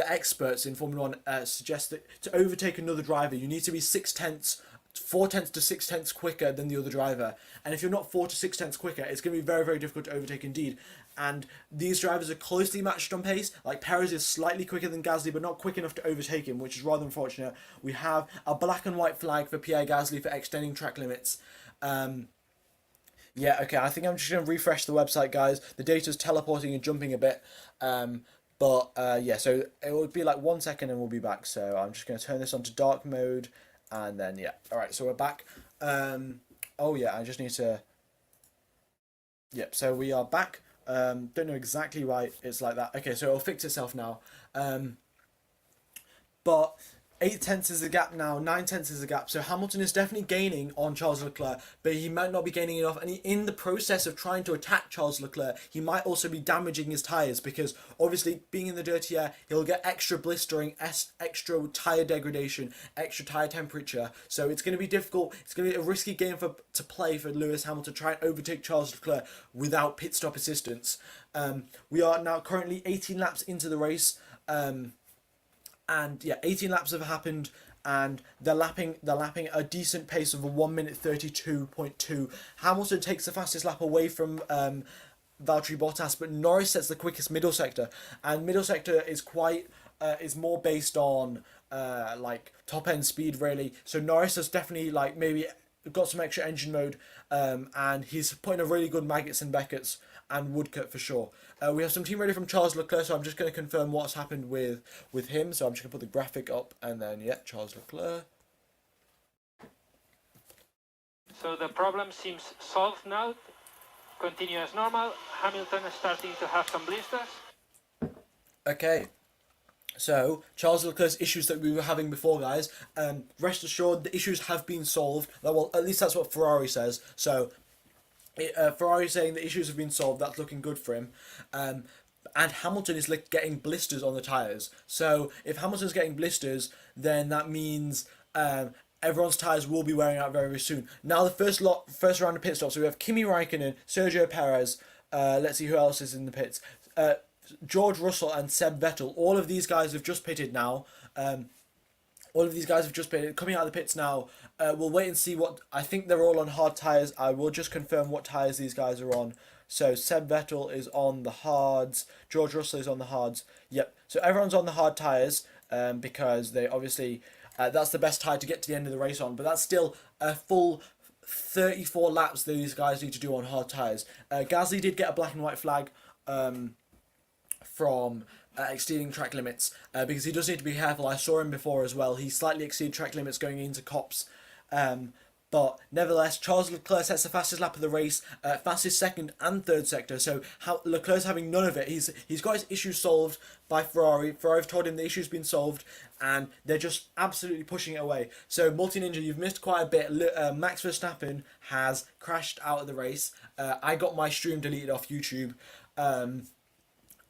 experts in Formula 1 suggest that to overtake another driver, you need to be 4 tenths to 6 tenths quicker than the other driver. And if you're not 4 to 6 tenths quicker, it's going to be very difficult to overtake indeed. And these drivers are closely matched on pace. Like, Perez is slightly quicker than Gasly, but not quick enough to overtake him, which is rather unfortunate. We have a black and white flag for Pierre Gasly for extending track limits. Yeah, okay, I think I'm just going to refresh the website, guys. The data's teleporting and jumping a bit. Yeah, so it will be like 1 second and we'll be back. So I'm just going to turn this on to dark mode. And then, yeah. Alright, so we're back. Oh, yeah, I just need to... Yep, so we are back. Don't know exactly why it's like that. Okay, so it'll fix itself now. But 8 tenths is the gap now, 9 tenths is the gap. So Hamilton is definitely gaining on Charles Leclerc, but he might not be gaining enough. And in the process of trying to attack Charles Leclerc, he might also be damaging his tyres, because obviously being in the dirty air, he'll get extra blistering, extra tyre degradation, extra tyre temperature. So it's going to be difficult. It's going to be a risky game to play for Lewis Hamilton to try and overtake Charles Leclerc without pit stop assistance. We are now currently 18 laps into the race. And yeah, 18 laps have happened, and they're lapping a decent pace of a 1 minute 32.2. Hamilton takes the fastest lap away from Valtteri Bottas, but Norris sets the quickest middle sector, and middle sector is is more based on like top end speed really. So Norris has definitely like maybe got some extra engine mode, and he's putting a really good Maggots and Beckett's and Woodcote for sure. We have some team ready from Charles Leclerc, so I'm just going to confirm what's happened with him. So I'm just going to put the graphic up, and then, yeah, Charles Leclerc. So the problem seems solved now. Continue as normal. Hamilton is starting to have some blisters. Okay. So, Charles Leclerc's issues that we were having before, guys, rest assured the issues have been solved. Well, at least that's what Ferrari says. So, Ferrari saying the issues have been solved. That's looking good for him. And Hamilton is getting blisters on the tyres. So if Hamilton's getting blisters, then that means everyone's tyres will be wearing out very soon. Now the first round of pit stops. So we have Kimi Raikkonen, Sergio Perez. Let's see who else is in the pits. George Russell and Seb Vettel. All of these guys have just pitted now. Coming out of the pits now. We'll wait and see what... I think they're all on hard tyres. I will just confirm what tyres these guys are on. So Seb Vettel is on the hards. George Russell is on the hards. Yep. So everyone's on the hard tyres because they obviously... that's the best tyre to get to the end of the race on. But that's still a full 34 laps that these guys need to do on hard tyres. Gasly did get a black and white flag from... exceeding track limits, because he does need to be careful. I saw him before as well. He slightly exceeded track limits going into Copse. But nevertheless, Charles Leclerc sets the fastest lap of the race, fastest second and third sector. So Leclerc's having none of it. He's got his issues solved by Ferrari. Ferrari have told him the issue's been solved, and they're just absolutely pushing it away. So Multi Ninja, you've missed quite a bit. Max Verstappen has crashed out of the race. I got my stream deleted off YouTube.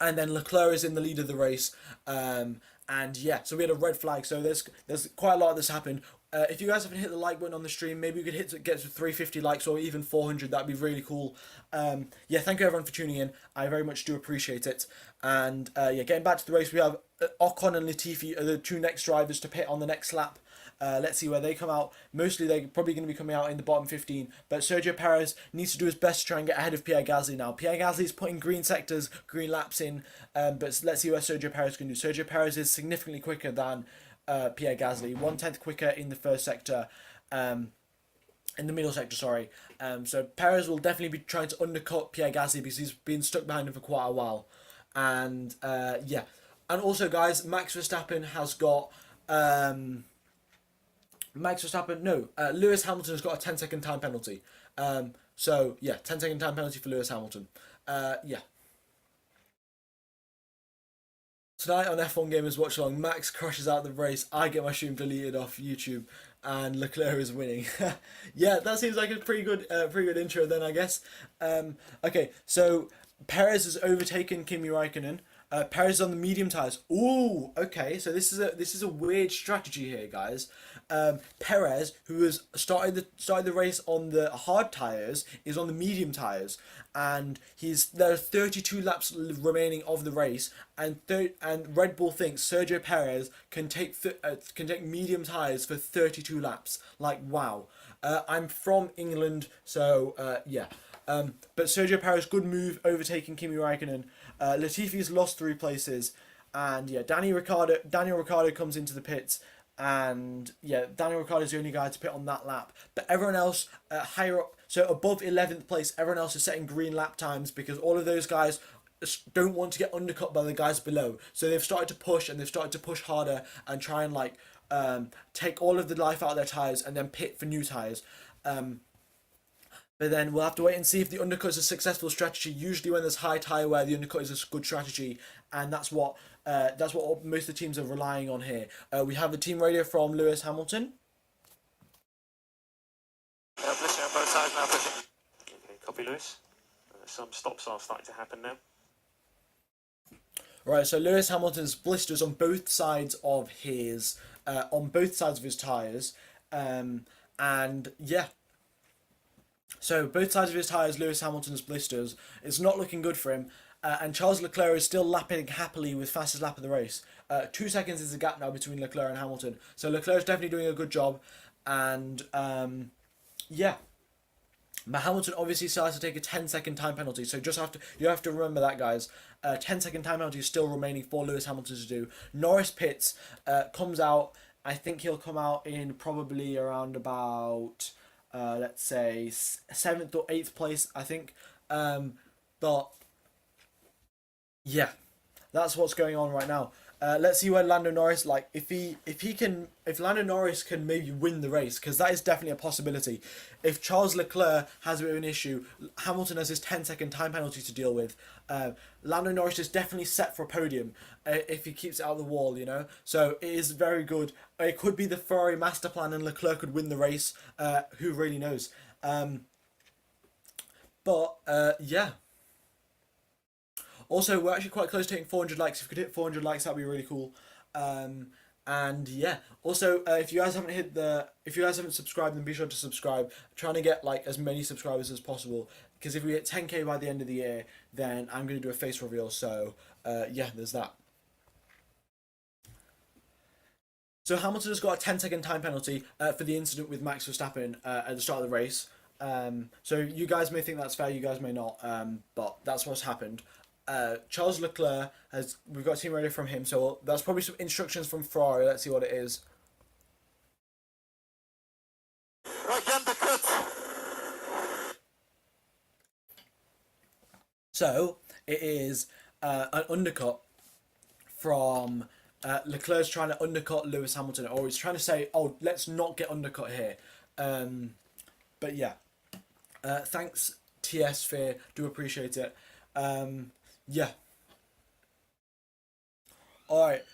And then Leclerc is in the lead of the race. And yeah, so we had a red flag. So there's quite a lot that's happened. If you guys haven't hit the like button on the stream, maybe we could get to 350 likes or even 400. That'd be really cool. Yeah, thank you everyone for tuning in. I very much do appreciate it. And yeah, getting back to the race, we have Ocon and Latifi are the two next drivers to pit on the next lap. Let's see where they come out. Mostly they're probably going to be coming out in the bottom 15. But Sergio Perez needs to do his best to try and get ahead of Pierre Gasly now. Pierre Gasly is putting green sectors, green laps in. But let's see what Sergio Perez can do. Sergio Perez is significantly quicker than Pierre Gasly. 1/10 quicker in the first sector. In the middle sector, sorry. So Perez will definitely be trying to undercut Pierre Gasly because he's been stuck behind him for quite a while. And yeah. And also, guys, Max Verstappen has got... Lewis Hamilton has got a 10-second time penalty. So, yeah, 10-second time penalty for Lewis Hamilton. Yeah. Tonight on F1 Gamers Watchalong, Max crashes out the race. I get my stream deleted off YouTube, and Leclerc is winning. Yeah, that seems like a pretty good intro then, I guess. Okay, so Perez has overtaken Kimi Raikkonen. Perez is on the medium tyres. Ooh, okay. So this is a weird strategy here, guys. Perez, who has started the race on the hard tyres, is on the medium tyres, and there are 32 laps remaining of the race, and Red Bull thinks Sergio Perez can take medium tyres for 32 laps. Like, wow. I'm from England, so yeah. But Sergio Perez, good move, overtaking Kimi Raikkonen. Latifi's lost 3 places, and yeah, Daniel Ricciardo comes into the pits, and yeah, Daniel Ricciardo is the only guy to pit on that lap. But everyone else higher up, so above 11th place, everyone else is setting green lap times because all of those guys don't want to get undercut by the guys below. So they've started to push, and they've started to push harder and try and like take all of the life out of their tyres and then pit for new tyres. But then we'll have to wait and see if the undercut is a successful strategy. Usually when there's high tyre wear, the undercut is a good strategy, and that's what most of the teams are relying on here. We have the team radio from Lewis Hamilton. Pushing on both sides now, pushing. Okay, copy Lewis. Some stops are starting to happen now. Right, so Lewis Hamilton's blisters on both sides of his tyres, and yeah. So both sides of his tyres, Lewis Hamilton's blisters. It's not looking good for him. And Charles Leclerc is still lapping happily with fastest lap of the race. 2 seconds is the gap now between Leclerc and Hamilton. So Leclerc is definitely doing a good job. And yeah. But Hamilton obviously still has to take a 10-second time penalty. So you have to remember that, guys. 10-second time penalty is still remaining for Lewis Hamilton to do. Norris pits, comes out. I think he'll come out in probably around about... let's say 7th or 8th place, I think. But yeah, that's what's going on right now. Let's see where Lando Norris, like, if Lando Norris can maybe win the race, because that is definitely a possibility. If Charles Leclerc has a bit of an issue, Hamilton has his 10-second time penalty to deal with. Lando Norris is definitely set for a podium if he keeps it out of the wall, you know. So it is very good. It could be the Ferrari master plan, and Leclerc could win the race. Who really knows? But yeah. Also, we're actually quite close to hitting 400 likes. If we could hit 400 likes, that'd be really cool. And yeah. Also, if you guys haven't subscribed, then be sure to subscribe. I'm trying to get like as many subscribers as possible, because if we hit 10k by the end of the year, then I'm going to do a face reveal. So yeah, there's that. So Hamilton has got a 10-second time penalty for the incident with Max Verstappen at the start of the race. So you guys may think that's fair, you guys may not, but that's what's happened. Charles Leclerc we've got team radio from him, so that's probably some instructions from Ferrari. Let's see what it is. So it is an undercut from Leclerc's trying to undercut Lewis Hamilton, or he's trying to say, oh, let's not get undercut here. But yeah, thanks TS Sphere, do appreciate it. Yeah. Alright.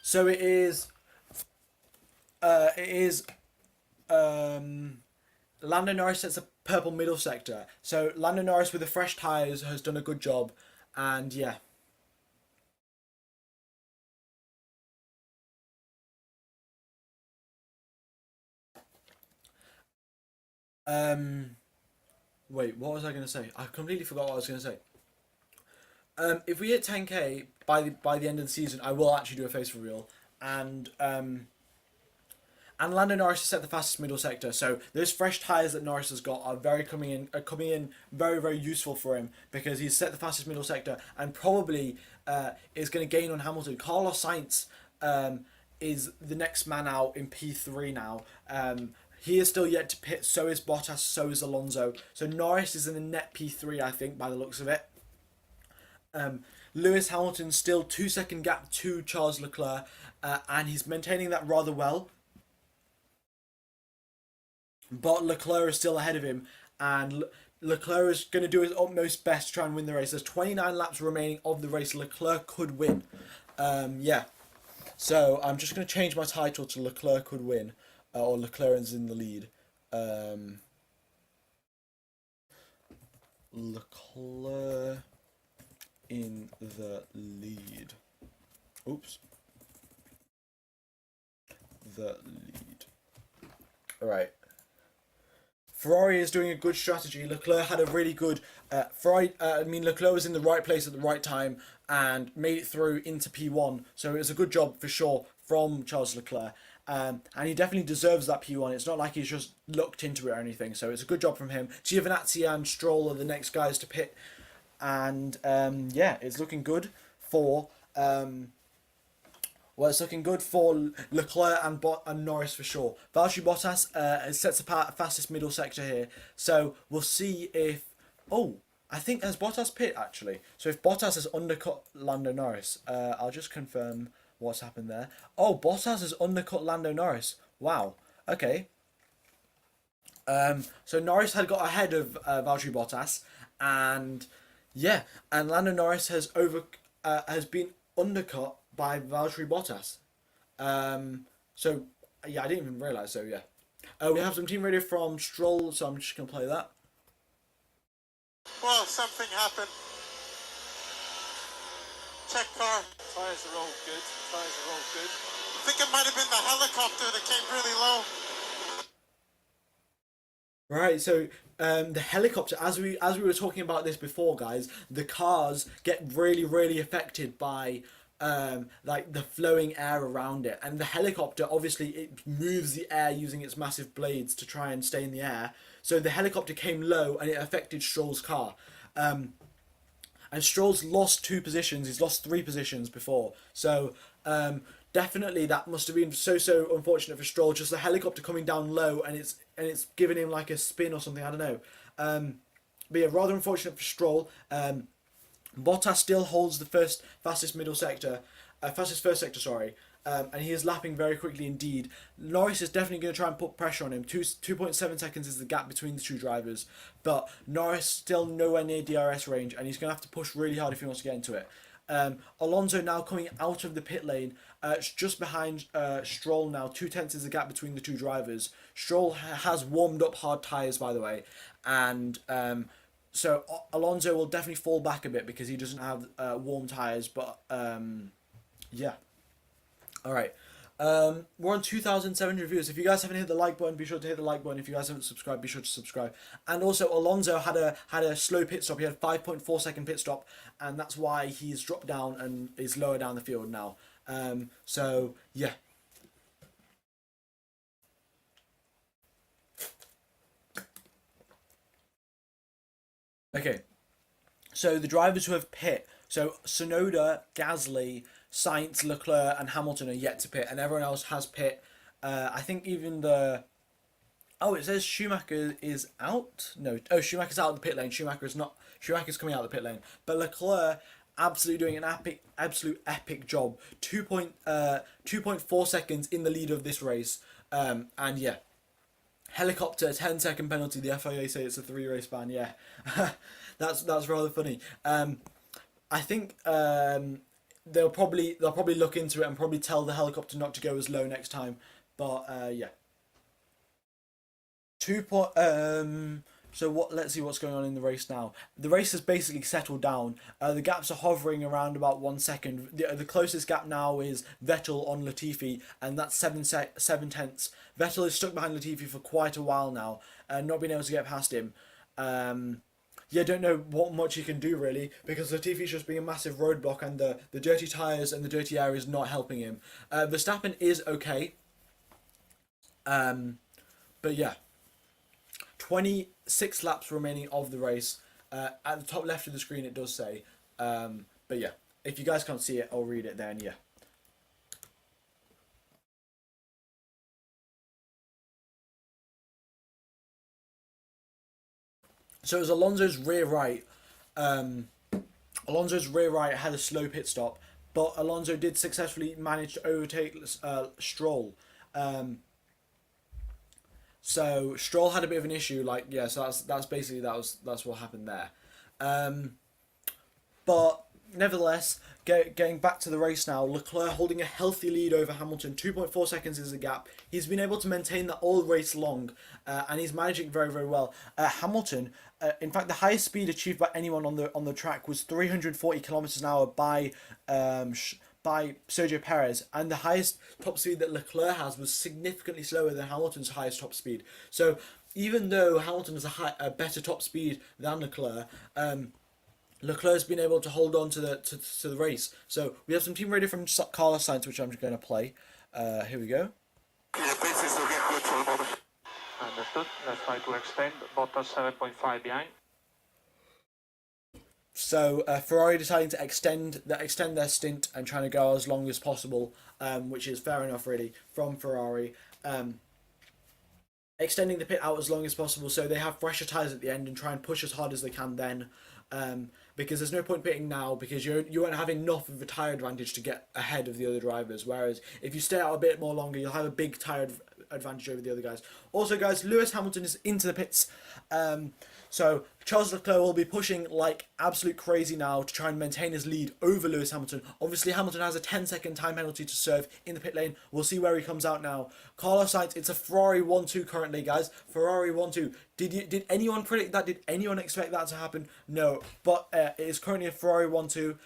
So it is Lando Norris sets a purple middle sector. So Lando Norris with the fresh tyres has done a good job, and yeah. Wait, what was I going to say? I completely forgot what I was going to say. If we hit 10k by the end of the season, I will actually do a face reveal, and and Lando Norris has set the fastest middle sector. So those fresh tyres that Norris has got are coming in very, very useful for him, because he's set the fastest middle sector and probably is going to gain on Hamilton. Carlos Sainz is the next man out in P3 now. He is still yet to pit, so is Bottas, so is Alonso. So Norris is in the net P3, I think, by the looks of it. Lewis Hamilton still 2-second gap to Charles Leclerc, and he's maintaining that rather well. But Leclerc is still ahead of him, and Leclerc is going to do his utmost best to try and win the race. There's 29 laps remaining of the race. Leclerc could win. Yeah. So I'm just going to change my title to Leclerc could win, or Leclerc is in the lead. Leclerc in the lead. Oops. The lead. Alright. Ferrari is doing a good strategy. Leclerc had a really good... Leclerc was in the right place at the right time and made it through into P1. So it was a good job for sure from Charles Leclerc. And he definitely deserves that P1. It's not like he's just looked into it or anything. So it's a good job from him. Giovinazzi and Stroll are the next guys to pit. And yeah, it's looking good for... Well, it's looking good for Leclerc and Norris for sure. Valtteri Bottas sets apart fastest middle sector here. So we'll see if... Oh, I think has Bottas pit actually. So if Bottas has undercut Lando Norris, I'll just confirm what's happened there. Oh, Bottas has undercut Lando Norris. Wow. Okay. So Norris had got ahead of Valtteri Bottas, and yeah, and Lando Norris has been undercut by Valtteri Bottas. So yeah, I didn't even realise. So yeah, we have some team radio from Stroll, so I'm just gonna play that. Well, something happened. Check car. Tyres are all good. Tyres are all good. I think it might have been the helicopter that came really low. Right, so the helicopter, as we were talking about this before, guys, the cars get really, really affected by like the flowing air around it, and the helicopter, obviously it moves the air using its massive blades to try and stay in the air. So the helicopter came low and it affected Stroll's car, and Stroll's lost 2 positions. He's lost 3 positions before, so definitely that must have been so unfortunate for Stroll. Just the helicopter coming down low and it's giving him like a spin or something, I don't know. But yeah, rather unfortunate for Stroll. Bottas still holds the fastest first sector, sorry, and he is lapping very quickly indeed. Norris is definitely going to try and put pressure on him. 2.7 seconds is the gap between the 2 drivers, but Norris still nowhere near DRS range, and he's going to have to push really hard if he wants to get into it. Alonso now coming out of the pit lane, just behind Stroll now. 0.2 is the gap between the 2 drivers. Stroll has warmed up hard tyres, by the way, and so Alonso will definitely fall back a bit because he doesn't have warm tyres, but yeah. Alright. We're on 2,700 viewers. If you guys haven't hit the like button, be sure to hit the like button. If you guys haven't subscribed, be sure to subscribe. And also, Alonso had a slow pit stop. He had a 5.4 second pit stop, and that's why he's dropped down and is lower down the field now. So yeah. Okay. So the drivers who have pit. So Tsunoda, Gasly, Sainz, Leclerc and Hamilton are yet to pit, and everyone else has pit. I think even the... Oh, it says Schumacher is out? No. Oh, Schumacher's out of the pit lane. Schumacher's not... Schumacher's coming out of the pit lane. But Leclerc absolutely doing an absolute epic job. 2.4 seconds in the lead of this race. And yeah. Helicopter, 10-second penalty. The FIA say it's a 3-race ban. Yeah. That's rather funny. I think... They'll probably look into it and probably tell the helicopter not to go as low next time. But yeah. So let's see what's going on in the race now. The race has basically settled down. The gaps are hovering around about 1 second. The closest gap now is Vettel on Latifi, and that's 7 tenths. Vettel is stuck behind Latifi for quite a while now, not being able to get past him. Yeah, don't know what much he can do really, because Latifi's just being a massive roadblock, and the dirty tyres and the dirty air is not helping him. Verstappen is okay. But yeah, 26 laps remaining of the race. At the top left of the screen it does say. But yeah, if you guys can't see it, I'll read it then, yeah. So it was Alonso's rear right. Alonso's rear right had a slow pit stop, but Alonso did successfully manage to overtake Stroll. So Stroll had a bit of an issue, like, yeah. So that's basically that's what happened there. But nevertheless, getting back to the race now, Leclerc holding a healthy lead over Hamilton. 2.4 seconds is the gap. He's been able to maintain that all race long, and he's managing very, very well. Hamilton, in fact, the highest speed achieved by anyone on the track was 340 kilometers an hour by Sergio Perez, and the highest top speed that Leclerc has was significantly slower than Hamilton's highest top speed. So even though Hamilton has a better top speed than Leclerc, Leclerc's been able to hold on to the race. So we have some team radio from Carlos Sainz, which I'm just going to play. Here we go. Yeah, bases will get good for the moment. Understood. Let's try to extend. Bottas 7.5 behind. So Ferrari deciding to extend their stint and trying to go as long as possible, which is fair enough really from Ferrari. Extending the pit out as long as possible so they have fresher tyres at the end and try and push as hard as they can then. Because there's no point pitting now because you won't have enough of a tyre advantage to get ahead of the other drivers. Whereas if you stay out a bit more longer, you'll have a big tyre advantage over the other guys. Also, guys, Lewis Hamilton is into the pits. So Charles Leclerc will be pushing like absolute crazy now to try and maintain his lead over Lewis Hamilton. Obviously, Hamilton has a 10-second time penalty to serve in the pit lane. We'll see where he comes out now. Carlos Sainz, it's a Ferrari 1-2 currently, guys. Ferrari 1-2. Did anyone predict that? Did anyone expect that to happen? No. But it is currently a Ferrari 1-2.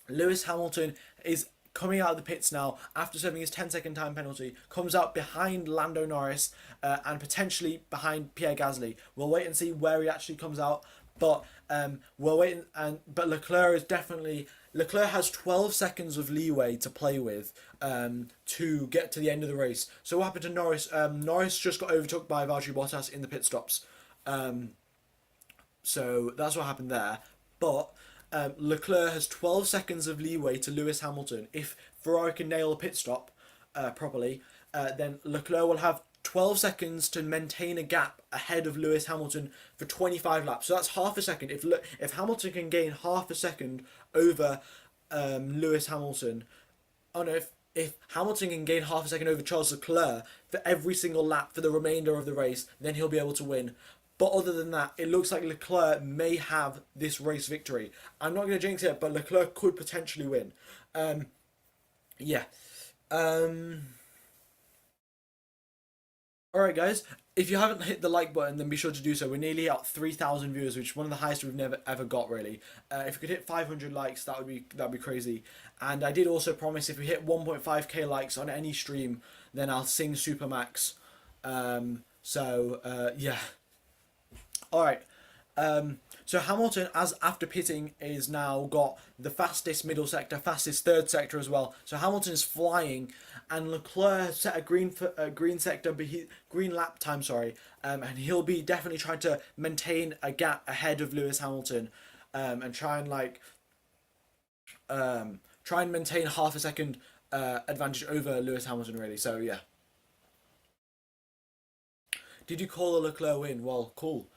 Lewis Hamilton is coming out of the pits now after serving his 10-second time penalty, comes out behind Lando Norris and potentially behind Pierre Gasly. We'll wait and see where he actually comes out, but we'll wait. But Leclerc has 12 seconds of leeway to play with to get to the end of the race. So what happened to Norris? Norris just got overtook by Valtteri Bottas in the pit stops. So that's what happened there. But Leclerc has 12 seconds of leeway to Lewis Hamilton. If Ferrari can nail a pit stop properly, then Leclerc will have 12 seconds to maintain a gap ahead of Lewis Hamilton for 25 laps. So that's half a second. If Hamilton can gain half a second over Lewis Hamilton, if Hamilton can gain half a second over Charles Leclerc for every single lap for the remainder of the race, then he'll be able to win. But other than that, it looks like Leclerc may have this race victory. I'm not going to jinx it, but Leclerc could potentially win. Yeah. Alright guys, if you haven't hit the like button, then be sure to do so. We're nearly at 3,000 viewers, which is one of the highest we've never ever got really. If we could hit 500 likes, that'd be crazy. And I did also promise if we hit 1.5k likes on any stream, then I'll sing Supermax. Yeah. Alright, so Hamilton, as after pitting, is now got the fastest middle sector, fastest third sector as well. So Hamilton is flying, and Leclerc set a green lap time, and he'll be definitely trying to maintain a gap ahead of Lewis Hamilton, and try and maintain half a second advantage over Lewis Hamilton really. So yeah. Did you call a Leclerc win? Well, cool.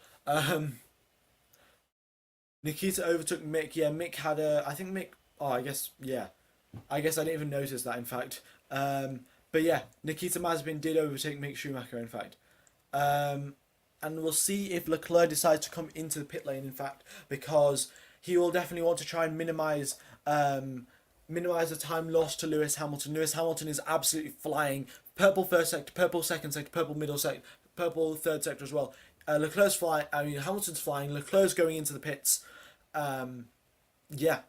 Nikita overtook Mick. Yeah, Mick had I think Mick. Oh, I guess I didn't even notice that. In fact, but yeah, Nikita Mazepin did overtake Mick Schumacher. In fact, and we'll see if Leclerc decides to come into the pit lane. In fact, because he will definitely want to try and minimize the time lost to Lewis Hamilton. Lewis Hamilton is absolutely flying. Purple first sector, purple second sector, purple middle sector, purple third sector as well. Leclerc's flying. I mean, Hamilton's flying. Leclerc's going into the pits. Yeah.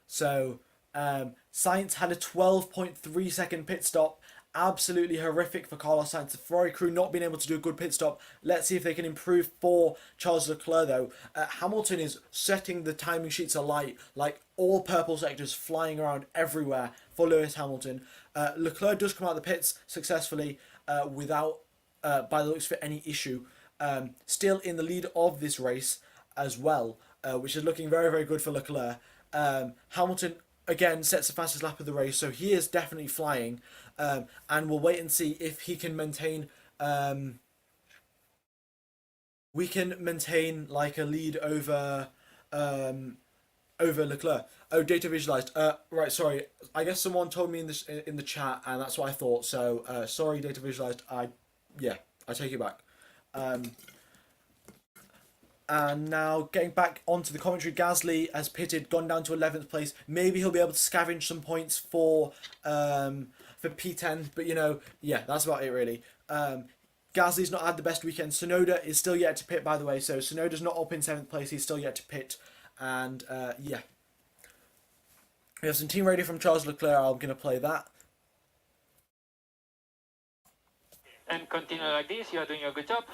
So, Sainz had a 12.3 second pit stop. Absolutely horrific for Carlos Sainz. The Ferrari crew not being able to do a good pit stop. Let's see if they can improve for Charles Leclerc though. Hamilton is setting the timing sheets alight, like all purple sectors flying around everywhere for Lewis Hamilton. Leclerc does come out of the pits successfully without, by the looks of it, any issue. Still in the lead of this race as well, which is looking very, very good for Leclerc. Hamilton, again, sets the fastest lap of the race, so he is definitely flying. And we'll wait and see if he can maintain... we can maintain like a lead over Leclerc. Oh, data visualized. Right, sorry. I guess someone told me in the chat, and that's what I thought. So sorry, data visualized. I take it back. And now getting back onto the commentary, Gasly has pitted, gone down to 11th place. Maybe he'll be able to scavenge some points for P10, but yeah, that's about it really. Gasly's not had the best weekend. Tsunoda is still yet to pit, by the way. So Tsunoda's not up in 7th place. He's still yet to pit. And yeah. We have some team radio from Charles Leclerc. I'm going to play that. And continue like this. You are doing a good job.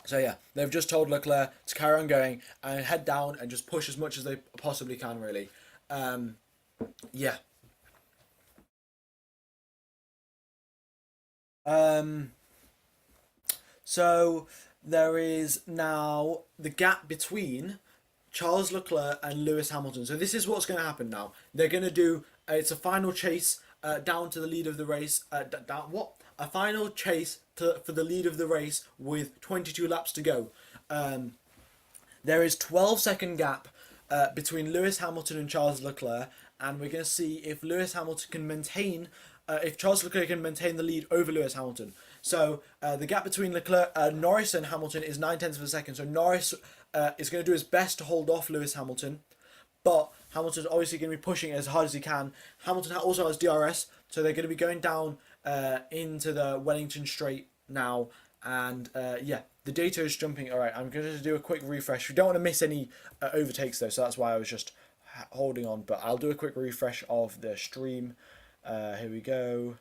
So yeah, they've just told Leclerc to carry on going and head down and just push as much as they possibly can, really. Yeah. So there is now the gap between Charles Leclerc and Lewis Hamilton. So this is what's going to happen now. They're going to do it's a final chase down to the lead of the race. A final chase for the lead of the race with 22 laps to go. There is 12-second gap between Lewis Hamilton and Charles Leclerc, and we're going to see if Lewis Hamilton can maintain. If Charles Leclerc can maintain the lead over Lewis Hamilton. So the gap between Norris and Hamilton is 0.9 of a second. So Norris is going to do his best to hold off Lewis Hamilton. But Hamilton's obviously going to be pushing as hard as he can. Hamilton also has DRS. So they're going to be going down into the Wellington Straight now. And yeah, the data is jumping. All right, I'm going to do a quick refresh. We don't want to miss any overtakes though. So that's why I was just holding on. But I'll do a quick refresh of the stream. Here we go.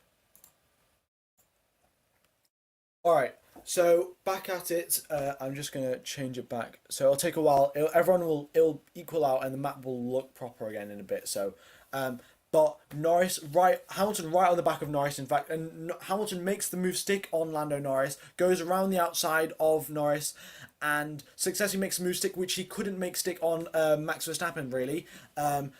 Alright, so back at it. I'm just going to change it back. So it'll take a while. It'll equal out and the map will look proper again in a bit. So, but Hamilton right on the back of Norris, in fact. And Hamilton makes the move stick on Lando Norris, goes around the outside of Norris, and successfully makes a move stick, which he couldn't make stick on Max Verstappen, really.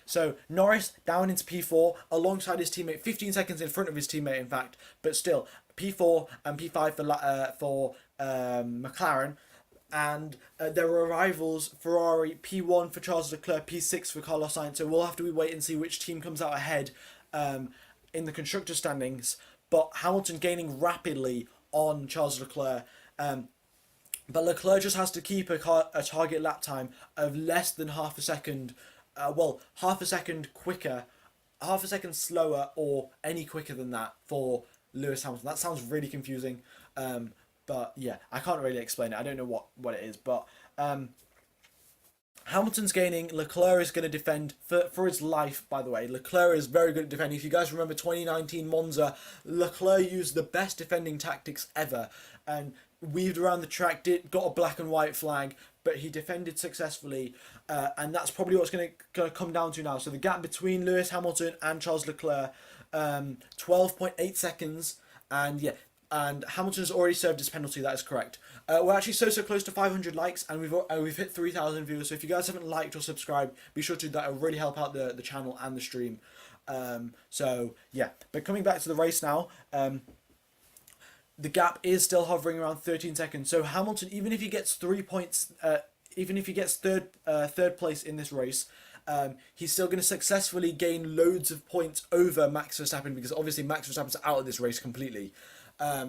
So Norris down into P4 alongside his teammate, 15 seconds in front of his teammate, in fact. But still, P4 and P5 for McLaren. And there were rivals, Ferrari, P1 for Charles Leclerc, P6 for Carlos Sainz. So we'll have to wait and see which team comes out ahead in the constructor standings. But Hamilton gaining rapidly on Charles Leclerc. But Leclerc just has to keep a target lap time of less than half a second. Half a second quicker, half a second slower, or any quicker than that for Lewis Hamilton. That sounds really confusing. But yeah, I can't really explain it. I don't know what it is. But Hamilton's gaining. Leclerc is going to defend for his life, by the way. Leclerc is very good at defending. If you guys remember 2019 Monza, Leclerc used the best defending tactics ever and weaved around the track, got a black and white flag, but he defended successfully. And that's probably what's going to come down to now. So the gap between Lewis Hamilton and Charles Leclerc, 12.8 seconds. And yeah, and Hamilton's already served his penalty. That is correct. We're actually so close to 500 likes, and we've hit 3,000 viewers. So if you guys haven't liked or subscribed, be sure to do that. It'll really help out the channel and the stream. So yeah, but coming back to the race now, the gap is still hovering around 13 seconds. So Hamilton, even if he gets 3 points, even if he gets third place in this race, he's still going to successfully gain loads of points over Max Verstappen, because obviously Max Verstappen's out of this race completely. Yeah,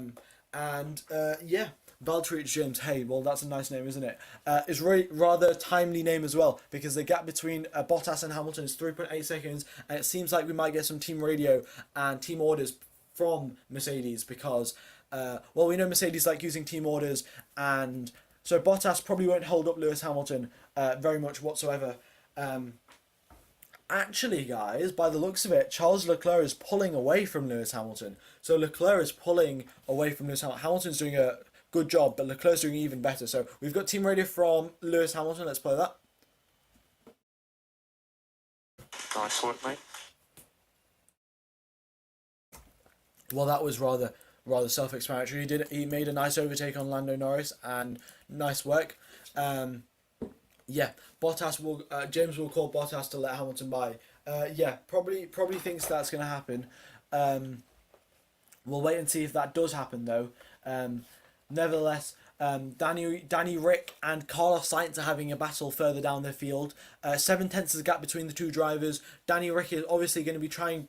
Valtteri James, hey, well, that's a nice name, isn't it? It's really rather timely name as well, because the gap between Bottas and Hamilton is 3.8 seconds, and it seems like we might get some team radio and team orders from Mercedes, because we know Mercedes like using team orders, and so Bottas probably won't hold up Lewis Hamilton very much whatsoever. Actually, guys, by the looks of it, Charles Leclerc is pulling away from Lewis Hamilton. So Leclerc is pulling away from Lewis Hamilton. Hamilton's doing a good job, but Leclerc's doing even better. So we've got team radio from Lewis Hamilton. Let's play that. Nice work, mate. Well, that was rather self-explanatory. He made a nice overtake on Lando Norris, and nice work. Yeah, Bottas will James will call Bottas to let Hamilton by. Yeah, probably thinks that's going to happen. We'll wait and see if that does happen though. Nevertheless, Danny Rick and Carlos Sainz are having a battle further down the field. 7/10 is the gap between the two drivers. Danny Rick is obviously going to be trying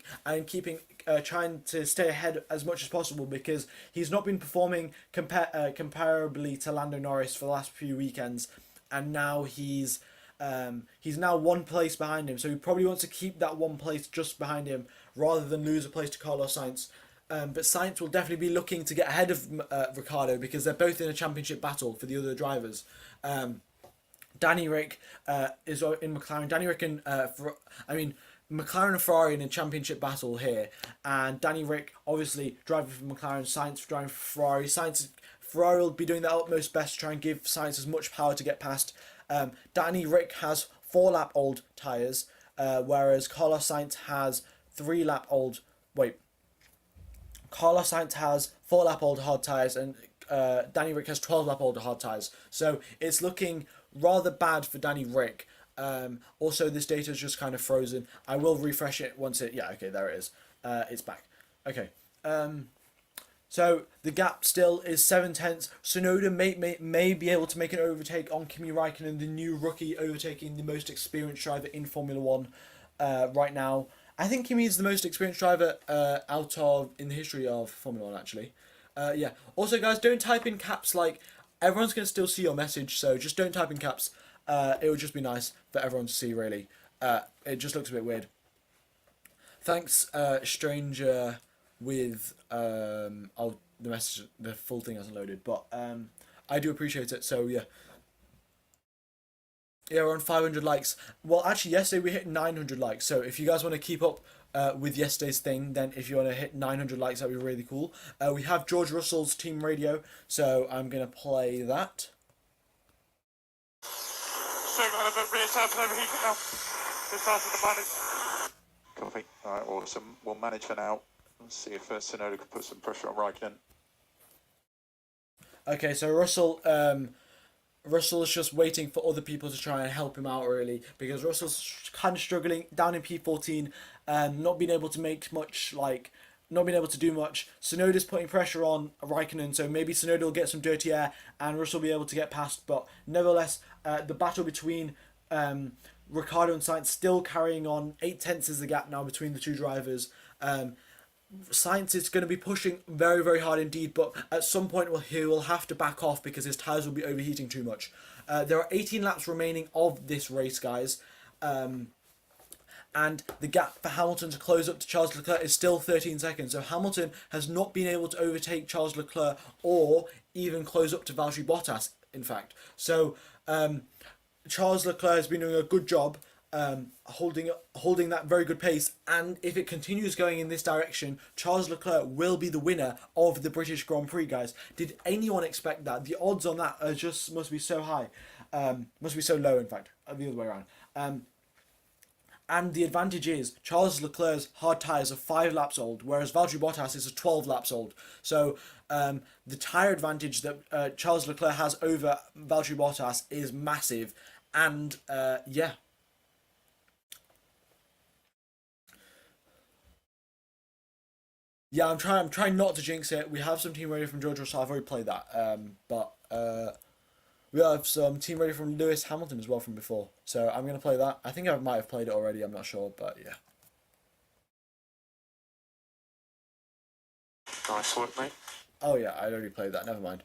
to stay ahead as much as possible because he's not been performing comparably to Lando Norris for the last few weekends, and now he's now one place behind him. So he probably wants to keep that one place just behind him rather than lose a place to Carlos Sainz. But Sainz will definitely be looking to get ahead of Ricciardo because they're both in a championship battle for the other drivers. Danny Rick is in McLaren. Danny Rick and McLaren and Ferrari in a championship battle here, and Danny Rick obviously driving for McLaren, Sainz driving for Ferrari. Ferrari will be doing their utmost best to try and give Sainz as much power to get past. Danny Rick has 4-lap-old tyres, whereas Carlos Sainz has 3-lap-old. Carlos Sainz has 4-lap-old hard tyres, and Danny Rick has 12-lap-old hard tyres. So it's looking rather bad for Danny Rick. Also, this data is just kind of frozen. I will refresh it once it... Yeah, okay, there it is. It's back. Okay. So the gap still is 7/10. Tsunoda may be able to make an overtake on Kimi Räikkönen, the new rookie, overtaking the most experienced driver in Formula 1 right now. I think Kimi is the most experienced driver in the history of Formula 1, actually. Yeah. Also, guys, don't type in caps. Like, everyone's going to still see your message, so just don't type in caps. It would just be nice for everyone to see, really. It just looks a bit weird. Thanks, stranger with... the full thing hasn't loaded, but I do appreciate it, so yeah. Yeah, we're on 500 likes. Well, actually, yesterday we hit 900 likes. So if you guys want to keep up with yesterday's thing, then if you want to hit 900 likes, that'd be really cool. We have George Russell's team radio, so I'm going to play that. So we're going to reattach and overheat it now. We're starting to manage. Copy. Alright, awesome. We'll manage for now. Let's see if Tsunoda can put some pressure on Raikkonen. Okay, so Russell is just waiting for other people to try and help him out, really, because Russell's kind of struggling down in P14, not being able to make much, not being able to do much. Tsunoda's putting pressure on Raikkonen, so maybe Tsunoda will get some dirty air and Russell will be able to get past, but nevertheless, the battle between Ricciardo and Sainz still carrying on. 8/10 is the gap now between the two drivers. Sainz is going to be pushing very, very hard indeed, but at some point he will have to back off because his tyres will be overheating too much. There are 18 laps remaining of this race, guys. And the gap for Hamilton to close up to Charles Leclerc is still 13 seconds. So Hamilton has not been able to overtake Charles Leclerc or even close up to Valtteri Bottas, in fact. So Charles Leclerc has been doing a good job holding that very good pace, and if it continues going in this direction, Charles Leclerc will be the winner of the British Grand Prix, guys. Did anyone expect that? The odds on that are just must be so high, must be so low, in fact, the other way around. And the advantage is Charles Leclerc's hard tyres are 5 laps old, whereas Valtteri Bottas is 12 laps old. So the tyre advantage that Charles Leclerc has over Valtteri Bottas is massive, and yeah. Yeah, I'm trying not to jinx it. We have some team ready from George Russell. I've already played that. But we have some team ready from Lewis Hamilton as well from before. So I'm gonna play that. I think I might have played it already. I'm not sure, but yeah. Nice work, mate. Oh yeah, I already played that. Never mind.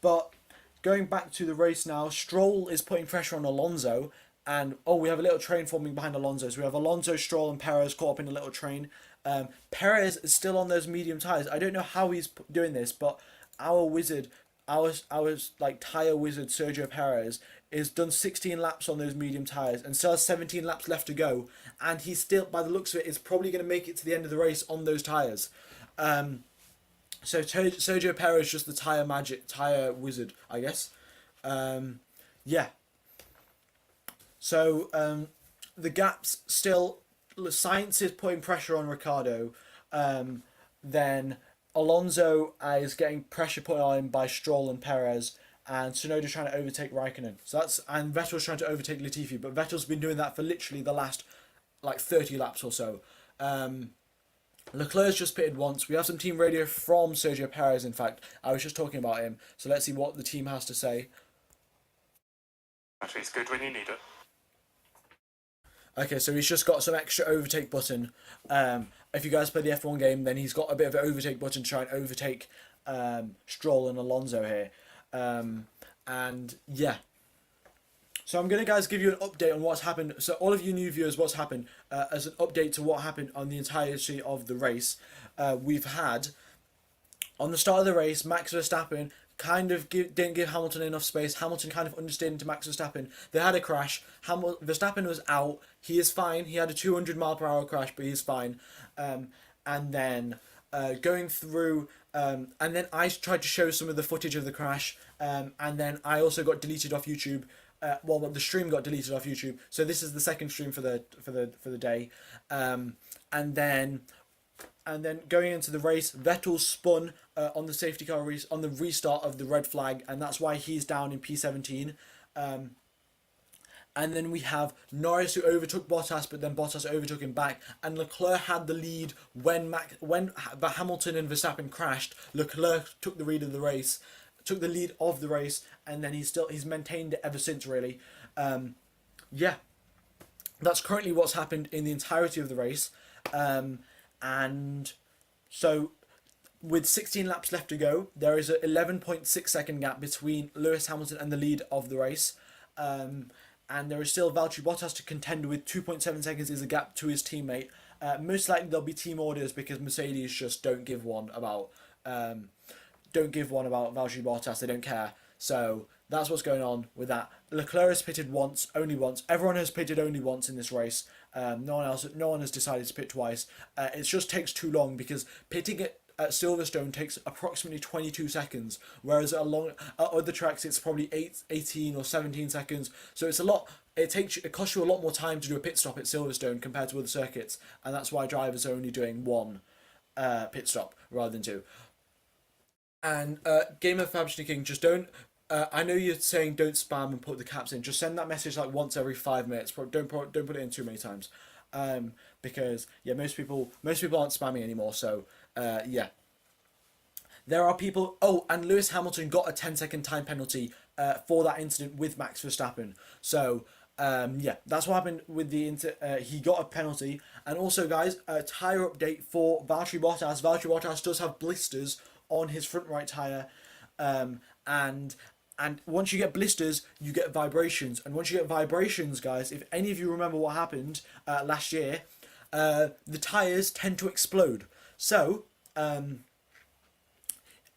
But going back to the race now, Stroll is putting pressure on Alonso, and we have a little train forming behind Alonso. So we have Alonso, Stroll, and Perez caught up in a little train. Perez is still on those medium tyres. I don't know how he's doing this, but our wizard, our tyre wizard Sergio Perez is done 16 laps on those medium tyres and still has 17 laps left to go, and he's still, by the looks of it, is probably going to make it to the end of the race on those tyres. So Sergio Perez is just the tyre wizard, I guess. Yeah. So the gaps still. Sainz is putting pressure on Ricciardo. Then Alonso is getting pressure put on him by Stroll and Perez, and Tsunoda trying to overtake Raikkonen. And Vettel's trying to overtake Latifi, but Vettel's been doing that for literally the last like 30 laps or so. Leclerc's just pitted once. We have some team radio from Sergio Perez, in fact. I was just talking about him, so let's see what the team has to say. Battery's good when you need it. Okay, so he's just got some extra overtake button. If you guys play the F1 game, then he's got a bit of an overtake button to try and overtake Stroll and Alonso here. And yeah. So I'm going to, guys, give you an update on what's happened. So all of you new viewers, what's happened as an update to what happened on the entirety of the race. We've had, on the start of the race, Max Verstappen kind of didn't give Hamilton enough space. Hamilton kind of understated into Max Verstappen. They had a crash. Verstappen was out. He is fine. He had a 200-mile-per-hour crash, but he's fine. And then going through... and then I tried to show some of the footage of the crash. And then I also got deleted off YouTube. Well, the stream got deleted off YouTube. So this is the second stream for the day. And then going into the race, Vettel spun on the safety car race on the restart of the red flag, and that's why he's down in P17. And then we have Norris, who overtook Bottas, but then Bottas overtook him back. And Leclerc had the lead when Hamilton and Verstappen crashed. Leclerc took the lead of the race, and then he's maintained it ever since, really. Yeah, that's currently what's happened in the entirety of the race. And so, with 16 laps left to go, there is a 11.6 second gap between Lewis Hamilton and the lead of the race. And there is still Valtteri Bottas to contend with. 2.7 seconds is a gap to his teammate. Most likely there'll be team orders because Mercedes just don't give one about Valtteri Bottas. They don't care. So that's what's going on with that. Leclerc has pitted only once. Everyone has pitted only once in this race. No one has decided to pit twice. It just takes too long because pitting at Silverstone takes approximately 22 seconds, whereas at other tracks it's probably 18 or 17 seconds. So it's a lot. It costs you a lot more time to do a pit stop at Silverstone compared to other circuits, and that's why drivers are only doing one pit stop rather than two. And Game of Fabulous King, just don't. I know you're saying don't spam and put the caps in. Just send that message like once every 5 minutes. Don't put it in too many times, because yeah, most people aren't spamming anymore. So yeah, there are people. Oh, and Lewis Hamilton got a 10-second time penalty for that incident with Max Verstappen. So yeah, that's what happened with the he got a penalty. And also, guys, a tire update for Valtteri Bottas. Valtteri Bottas does have blisters on his front right tire, and once you get blisters, you get vibrations. And once you get vibrations, guys, if any of you remember what happened last year, the tires tend to explode. So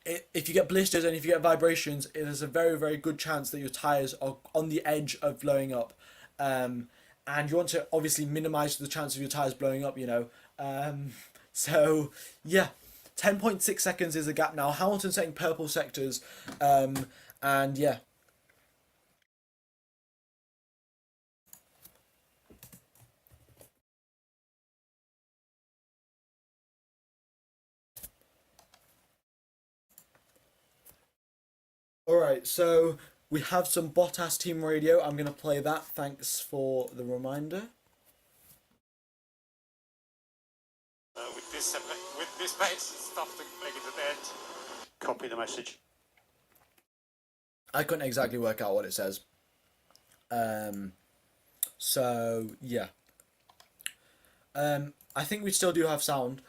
if you get blisters and if you get vibrations, it is a very, very good chance that your tires are on the edge of blowing up. And you want to obviously minimize the chance of your tires blowing up, you know. So yeah, 10.6 seconds is the gap now. Hamilton setting purple sectors, and yeah. Alright, so we have some Bottas team radio. I'm going to play that. Thanks for the reminder. With this pace, it's tough to make it to the end. Copy the message. I couldn't exactly work out what it says. So yeah. I think we still do have sound.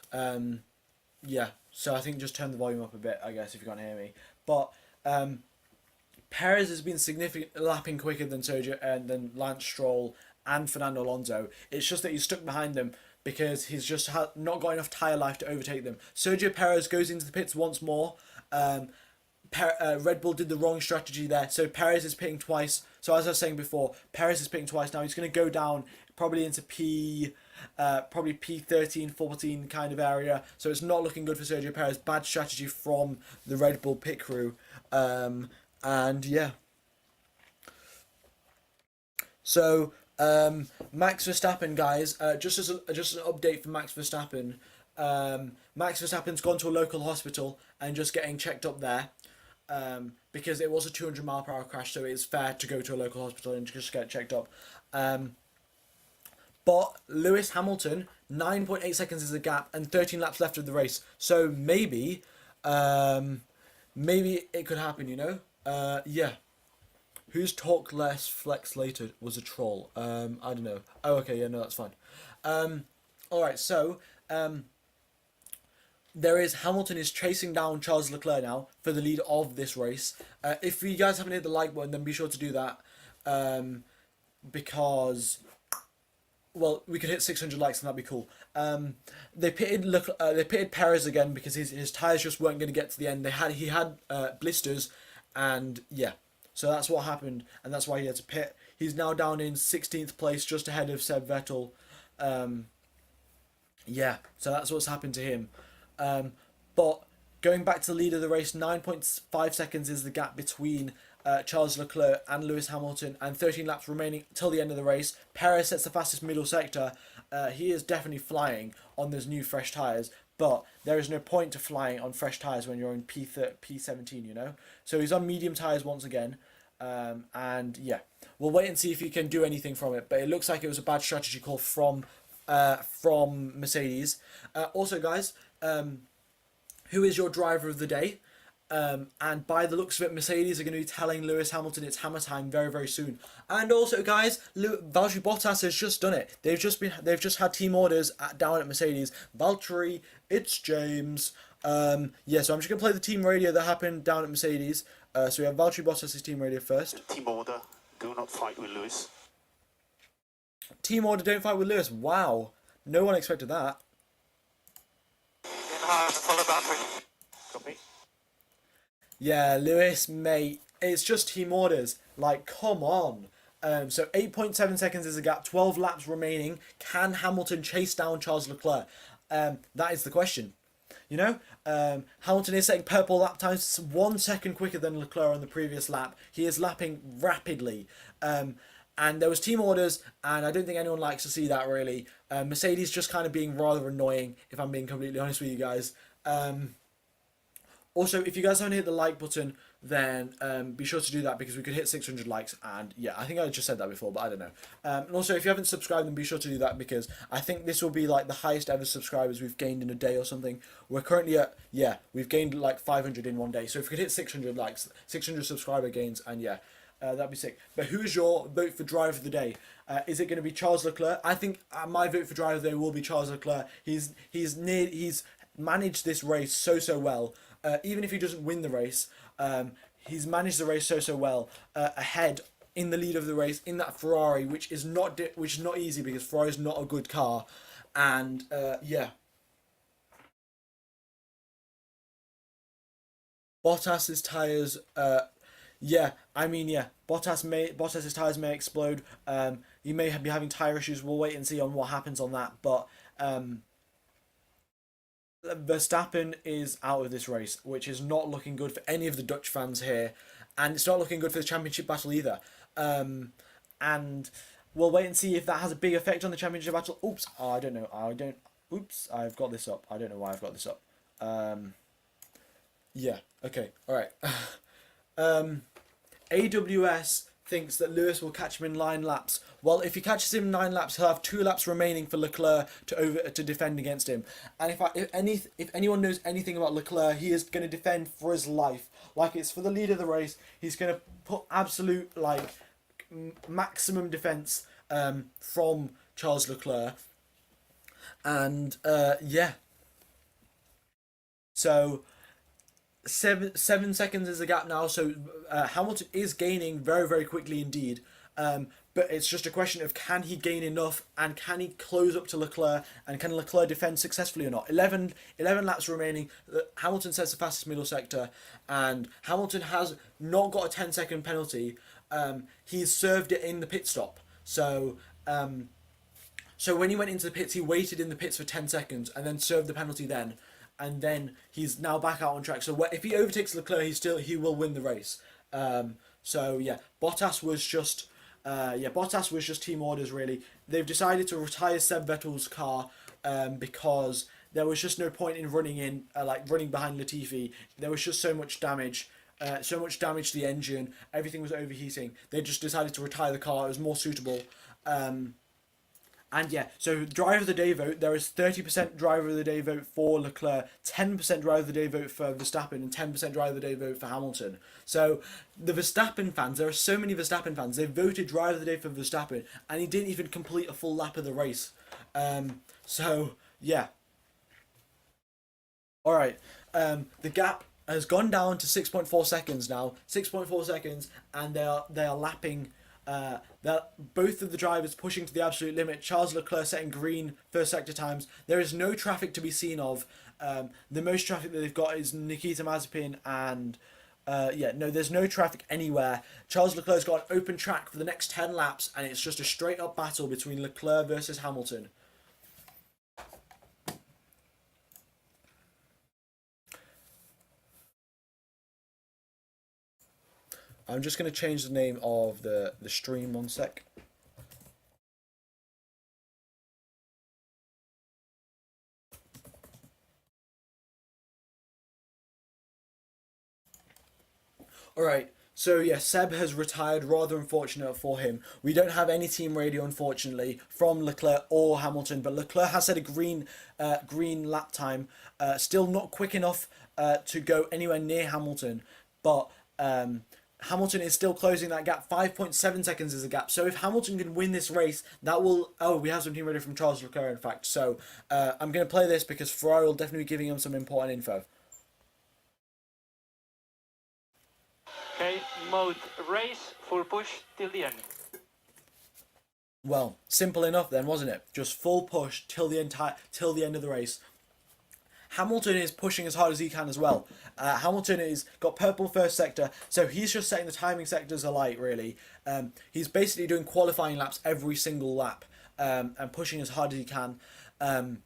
Yeah. So I think just turn the volume up a bit, I guess, if you can't hear me. But Perez has been significantly lapping quicker than Sergio and than Lance Stroll and Fernando Alonso. It's just that he's stuck behind them because he's just not got enough tyre life to overtake them. Sergio Perez goes into the pits once more. Red Bull did the wrong strategy there, so Perez is pitting twice. So as I was saying before, Perez is pitting twice now. He's going to go down probably into probably P13, 14 kind of area. So it's not looking good for Sergio Perez. Bad strategy from the Red Bull pit crew. And yeah. So Max Verstappen, guys, just as an update for Max Verstappen. Max Verstappen's gone to a local hospital and just getting checked up there. Because it was a 200-mile-per-hour crash, so it's fair to go to a local hospital and just get checked up. But Lewis Hamilton, 9.8 seconds is the gap and 13 laps left of the race. So maybe it could happen, you know? Yeah. Whose talk less, flex later was a troll? I don't know. Oh, okay, yeah, no, that's fine. Alright, so Hamilton is chasing down Charles Leclerc now for the lead of this race. If you guys haven't hit the like button, then be sure to do that. Because, well, we could hit 600 likes and that'd be cool. They pitted Perez again because his tyres just weren't going to get to the end. He had blisters, and yeah, so that's what happened, and that's why he had to pit. He's now down in 16th place, just ahead of Seb Vettel. Yeah, so that's what's happened to him. But going back to the lead of the race, 9.5 seconds is the gap between Charles Leclerc and Lewis Hamilton, and 13 laps remaining till the end of the race. Perez sets the fastest middle sector. He is definitely flying on those new fresh tyres, but there is no point to flying on fresh tyres when you're in P17, you know? So he's on medium tyres once again, and yeah, we'll wait and see if he can do anything from it, but it looks like it was a bad strategy call from Mercedes. Also, guys, who is your driver of the day? And by the looks of it, Mercedes are going to be telling Lewis Hamilton it's hammer time very, very soon. And also, guys, Valtteri Bottas has just done it. They've just had team orders down at Mercedes. Valtteri, it's James. Yeah, so I'm just going to play the team radio that happened down at Mercedes. So we have Valtteri Bottas' team radio first. Team order, do not fight with Lewis. Team order, don't fight with Lewis. Wow, no one expected that. Follow boundary. Copy. Yeah, Lewis, mate, it's just team orders. Like, come on. So 8.7 seconds is the gap, 12 laps remaining. Can Hamilton chase down Charles Leclerc? That is the question. You know, Hamilton is setting purple lap times 1 second quicker than Leclerc on the previous lap. He is lapping rapidly. And there was team orders, and I don't think anyone likes to see that, really. Mercedes just kind of being rather annoying, if I'm being completely honest with you guys. Also, if you guys haven't hit the like button, then be sure to do that, because we could hit 600 likes, and yeah, I think I just said that before, but I don't know. And also, if you haven't subscribed, then be sure to do that, because I think this will be like the highest ever subscribers we've gained in a day or something. We're currently at, yeah, we've gained like 500 in one day, so if we could hit 600 likes, 600 subscriber gains, and yeah, that'd be sick. But who is your vote for driver of the day? Is it going to be Charles Leclerc? I think my vote for driver of the day will be Charles Leclerc. He's managed this race so well. Even if he doesn't win the race, he's managed the race so well, ahead in the lead of the race in that Ferrari, which is not easy, because Ferrari is not a good car, and yeah. Bottas's tires, yeah, I mean, yeah, Bottas's tires may explode. He may be having tire issues. We'll wait and see on what happens on that, but Verstappen is out of this race, which is not looking good for any of the Dutch fans here, and it's not looking good for the championship battle either. And we'll wait and see if that has a big effect on the championship battle. Oops, I don't know. Oops, I've got this up. I don't know why I've got this up. Yeah, okay, alright. AWS thinks that Lewis will catch him in 9 laps. Well, if he catches him in 9 laps, he'll have 2 laps remaining for Leclerc to defend against him. And if anyone knows anything about Leclerc, he is going to defend for his life. Like, it's for the lead of the race. He's going to put absolute, like, maximum defense from Charles Leclerc. And yeah. So 7 seconds is the gap now, so Hamilton is gaining very, very quickly indeed, but it's just a question of, can he gain enough, and can he close up to Leclerc, and can Leclerc defend successfully or not? 11 laps remaining. Hamilton sets the fastest middle sector, and Hamilton has not got a 10-second penalty. He's served it in the pit stop, so when he went into the pits, he waited in the pits for 10 seconds and then served the penalty then. And then he's now back out on track. So if he overtakes Leclerc, he will win the race. So yeah, Bottas was just team orders, really. They've decided to retire Seb Vettel's car because there was just no point in running running behind Latifi. There was just so much damage. So much damage to the engine, everything was overheating. They just decided to retire the car. It was more suitable. And yeah, so driver of the day vote, there is 30% driver of the day vote for Leclerc, 10% driver of the day vote for Verstappen, and 10% driver of the day vote for Hamilton. So the Verstappen fans, there are so many Verstappen fans, they voted driver of the day for Verstappen, and he didn't even complete a full lap of the race. So yeah. Alright, the gap has gone down to 6.4 seconds now. 6.4 seconds, and they are lapping. Both of the drivers pushing to the absolute limit. Charles Leclerc setting green first sector times. There is no traffic to be seen of. The most traffic that they've got is Nikita Mazepin and there's no traffic anywhere. Charles Leclerc's got an open track for the next 10 laps, and it's just a straight up battle between Leclerc versus Hamilton. I'm just going to change the name of the stream 1 sec. Alright, so yeah, Seb has retired, rather unfortunate for him. We don't have any team radio, unfortunately, from Leclerc or Hamilton, but Leclerc has set a green lap time. Still not quick enough to go anywhere near Hamilton, but Hamilton is still closing that gap. 5.7 seconds is a gap. So if Hamilton can win this race, that will... Oh, we have some team radio from Charles Leclerc, in fact. So I'm going to play this because Ferrari will definitely be giving him some important info. Okay, mode race, full push till the end. Well, simple enough then, wasn't it? Just full push till the end of the race. Hamilton is pushing as hard as he can as well. Hamilton is got purple first sector, so he's just setting the timing sectors alight, really. He's basically doing qualifying laps every single lap and pushing as hard as he can. And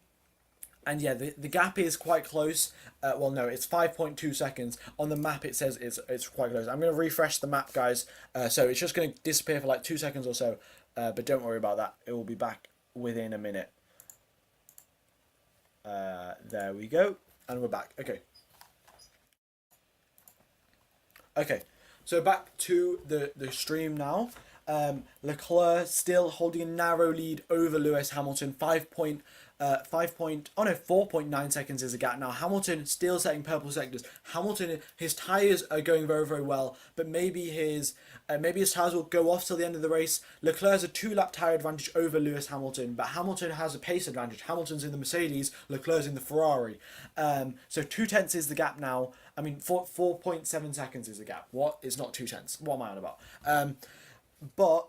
yeah, the gap is quite close. Well, no, it's 5.2 seconds. On the map, it says it's quite close. I'm going to refresh the map, guys. So it's just going to disappear for like 2 seconds or so. But don't worry about that. It will be back within a minute. There we go, and we're back. Okay, so back to the stream now. Leclerc still holding a narrow lead over Lewis Hamilton. 4.9 seconds is a gap now. Hamilton still setting purple sectors. Hamilton, his tyres are going very, very well, but maybe his tyres will go off till the end of the race. Leclerc has a 2-lap tyre advantage over Lewis Hamilton, but Hamilton has a pace advantage. Hamilton's in the Mercedes, Leclerc's in the Ferrari. So 2/10 is the gap now. I mean, 4.7 seconds is the gap. What? It's not 2/10. What am I on about? But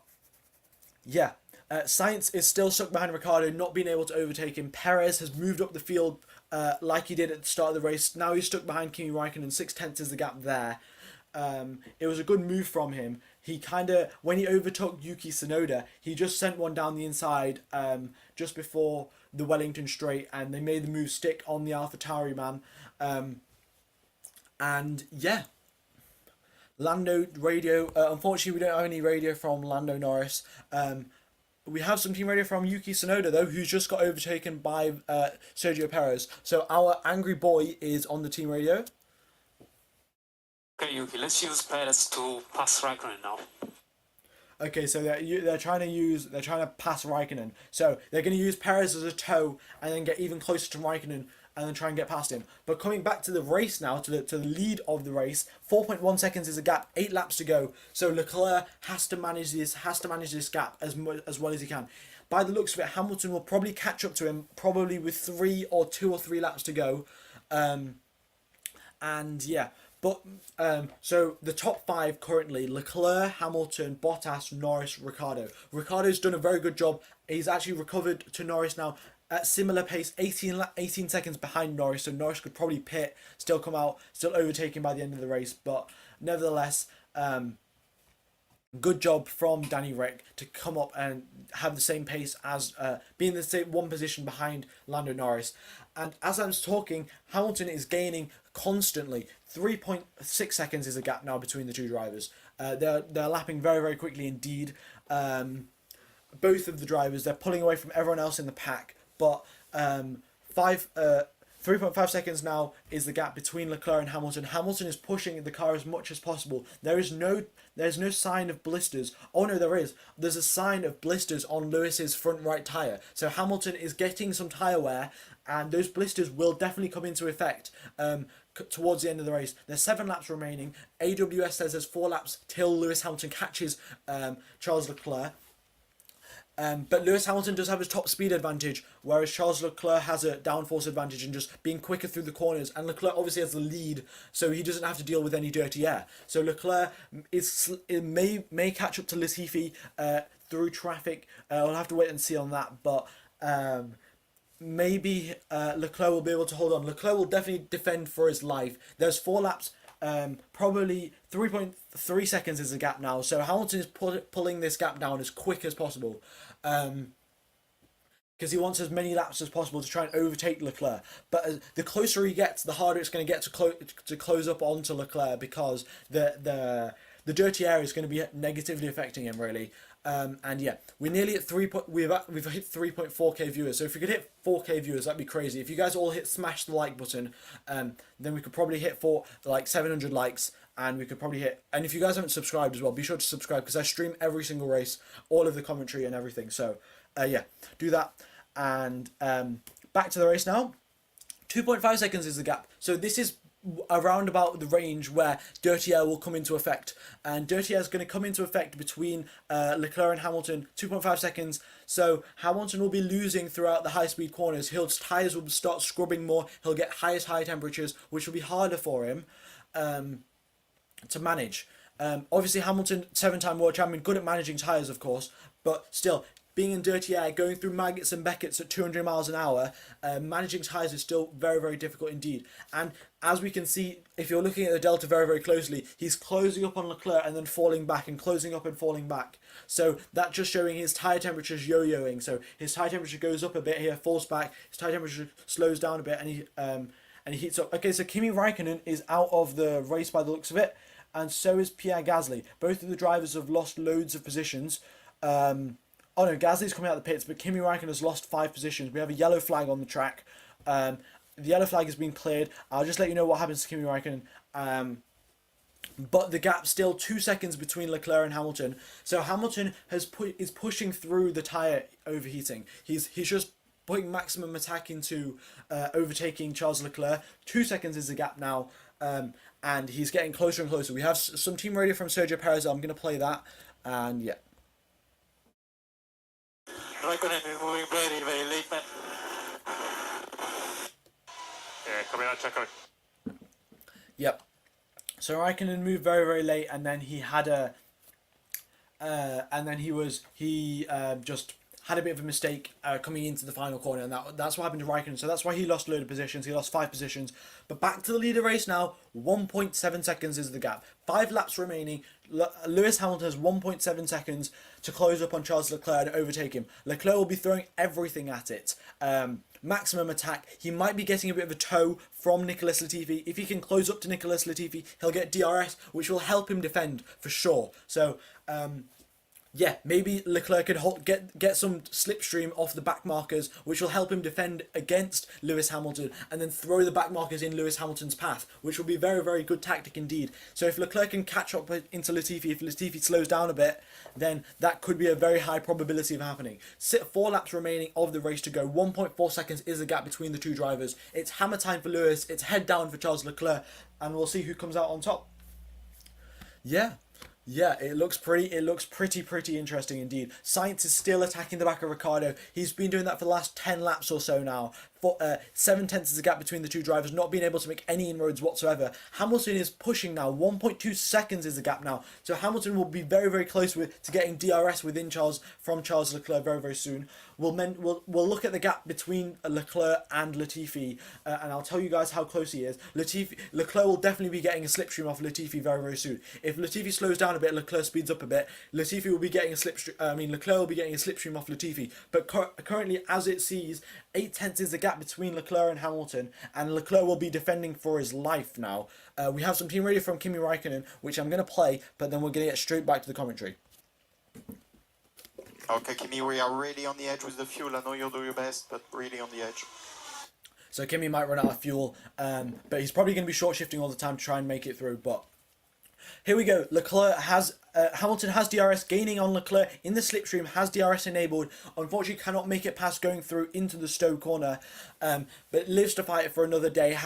yeah. Sainz is still stuck behind Ricciardo, not being able to overtake him. Perez has moved up the field like he did at the start of the race. Now he's stuck behind Kimi Räikkönen. 6/10 is the gap there. It was a good move from him. He when he overtook Yuki Tsunoda, he just sent one down the inside just before the Wellington straight, and they made the move stick on the AlphaTauri man. And yeah. Lando radio. Unfortunately, we don't have any radio from Lando Norris. We have some team radio from Yuki Tsunoda, though, who's just got overtaken by Sergio Perez. So our angry boy is on the team radio. Okay, Yuki, let's use Perez to pass Raikkonen now. Okay, so they're trying to pass Raikkonen. So they're going to use Perez as a tow and then get even closer to Raikkonen and then try and get past him. But coming back to the race now, to the lead of the race, 4.1 seconds is a gap, 8 laps to go. So Leclerc has to manage this gap as well as he can. By the looks of it, Hamilton will probably catch up to him, probably with 2 or 3 laps to go. And yeah. But so the top 5 currently: Leclerc, Hamilton, Bottas, Norris, Ricciardo. Ricciardo's done a very good job. He's actually recovered to Norris now at similar pace, 18 seconds behind Norris. So Norris could probably pit, still come out, still overtake him by the end of the race. But nevertheless, good job from Danny Rick to come up and have the same pace as being the same one position behind Lando Norris. And as I'm talking, Hamilton is gaining constantly. 3.6 seconds is a gap now between the two drivers. They're lapping very, very quickly indeed. Both of the drivers, they're pulling away from everyone else in the pack. But 5 3.5 seconds now is the gap between Leclerc and Hamilton. Hamilton is pushing the car as much as possible. There's no sign of blisters. Oh no, there is. There's a sign of blisters on Lewis's front right tyre. So Hamilton is getting some tyre wear, and those blisters will definitely come into effect towards the end of the race. There's 7 laps remaining. AWS says there's 4 laps till Lewis Hamilton catches Charles Leclerc. But Lewis Hamilton does have his top speed advantage, whereas Charles Leclerc has a downforce advantage in just being quicker through the corners. And Leclerc obviously has the lead, so he doesn't have to deal with any dirty air. So Leclerc may catch up to Latifi through traffic. We'll have to wait and see on that, but maybe Leclerc will be able to hold on. Leclerc will definitely defend for his life. There's 4 laps. Probably 3.3 seconds is the gap now, so Hamilton is pulling this gap down as quick as possible, because he wants as many laps as possible to try and overtake Leclerc. But the closer he gets, the harder it's going to get to close up onto Leclerc, because the dirty air is going to be negatively affecting him, really. And yeah, we're nearly at we've hit 3.4k viewers. So if we could hit 4k viewers, that'd be crazy. If you guys all smash the like button, then we could probably hit 700 likes, and we could probably hit. And if you guys haven't subscribed as well, be sure to subscribe, because I stream every single race, all of the commentary and everything. So yeah, do that. And back to the race now. 2.5 seconds is the gap. So this is around about the range where dirty air will come into effect, and dirty air is going to come into effect between Leclerc and Hamilton. 2.5 seconds. So Hamilton will be losing throughout the high speed corners. His tyres will start scrubbing more. He'll get high temperatures, which will be harder for him to manage. Obviously Hamilton, 7-time world champion, good at managing tyres, of course, but still, being in dirty air, going through maggots and beckets at 200 miles an hour, managing tyres is still very, very difficult indeed. And as we can see, if you're looking at the delta very, very closely, he's closing up on Leclerc and then falling back, and closing up and falling back. So that's just showing his tyre temperature's yo-yoing. So his tyre temperature goes up a bit here, falls back, his tyre temperature slows down a bit, and he heats up. Okay, so Kimi Raikkonen is out of the race by the looks of it, and so is Pierre Gasly. Both of the drivers have lost loads of positions. Oh no, Gasly's coming out of the pits, but Kimi Raikkonen has lost 5 positions. We have a yellow flag on the track. The yellow flag has been cleared. I'll just let you know what happens to Kimi Raikkonen. But the gap's still 2 seconds between Leclerc and Hamilton. So Hamilton is pushing through the tyre overheating. He's just putting maximum attack into overtaking Charles Leclerc. 2 seconds is the gap now. And he's getting closer and closer. We have some team radio from Sergio Perez. I'm going to play that. And yeah. Raikkonen is moving very, very late, man. Yeah, coming out, check out. Yep. So Raikkonen moved very, very late, and then he had just had a bit of a mistake coming into the final corner, and that's what happened to Raikkonen. So that's why he lost a load of positions. He lost 5 positions. But back to the leader race now. 1.7 seconds is the gap. 5 laps remaining. Lewis Hamilton has 1.7 seconds to close up on Charles Leclerc and overtake him. Leclerc will be throwing everything at it. Maximum attack. He might be getting a bit of a tow from Nicholas Latifi. If he can close up to Nicholas Latifi, he'll get DRS, which will help him defend for sure. So, yeah, maybe Leclerc could get some slipstream off the back markers, which will help him defend against Lewis Hamilton, and then throw the back markers in Lewis Hamilton's path, which will be very, very good tactic indeed. So if Leclerc can catch up into Latifi, if Latifi slows down a bit, then that could be a very high probability of happening. 4 laps remaining of the race to go. 1.4 seconds is the gap between the two drivers. It's hammer time for Lewis. It's head down for Charles Leclerc, and we'll see who comes out on top. Yeah, it looks pretty interesting indeed. Sainz is still attacking the back of Ricciardo. He's been doing that for the last 10 laps or so now. 7 tenths is the gap between the two drivers, not being able to make any inroads whatsoever. Hamilton is pushing now. 1.2 seconds is the gap now. So Hamilton will be very, very close to getting DRS from Charles Leclerc very, very soon. We'll look at the gap between Leclerc and Latifi, and I'll tell you guys how close he is. Leclerc will definitely be getting a slipstream off Latifi very, very soon. If Latifi slows down a bit, Leclerc speeds up a bit. Leclerc will be getting a slipstream off Latifi. But currently, as it sees, 8 tenths is the gap between Leclerc and Hamilton, and Leclerc will be defending for his life now. We have some team radio from Kimi Raikkonen, which I'm going to play, but then we're going to get straight back to the commentary. Okay, Kimi, we are really on the edge with the fuel. I know you'll do your best, but really on the edge. So Kimi might run out of fuel, but he's probably going to be short shifting all the time to try and make it through. But here we go. Hamilton has DRS, gaining on Leclerc in the slipstream, has DRS enabled. Unfortunately, cannot make it past going through into the Stowe corner, but lives to fight it for another day.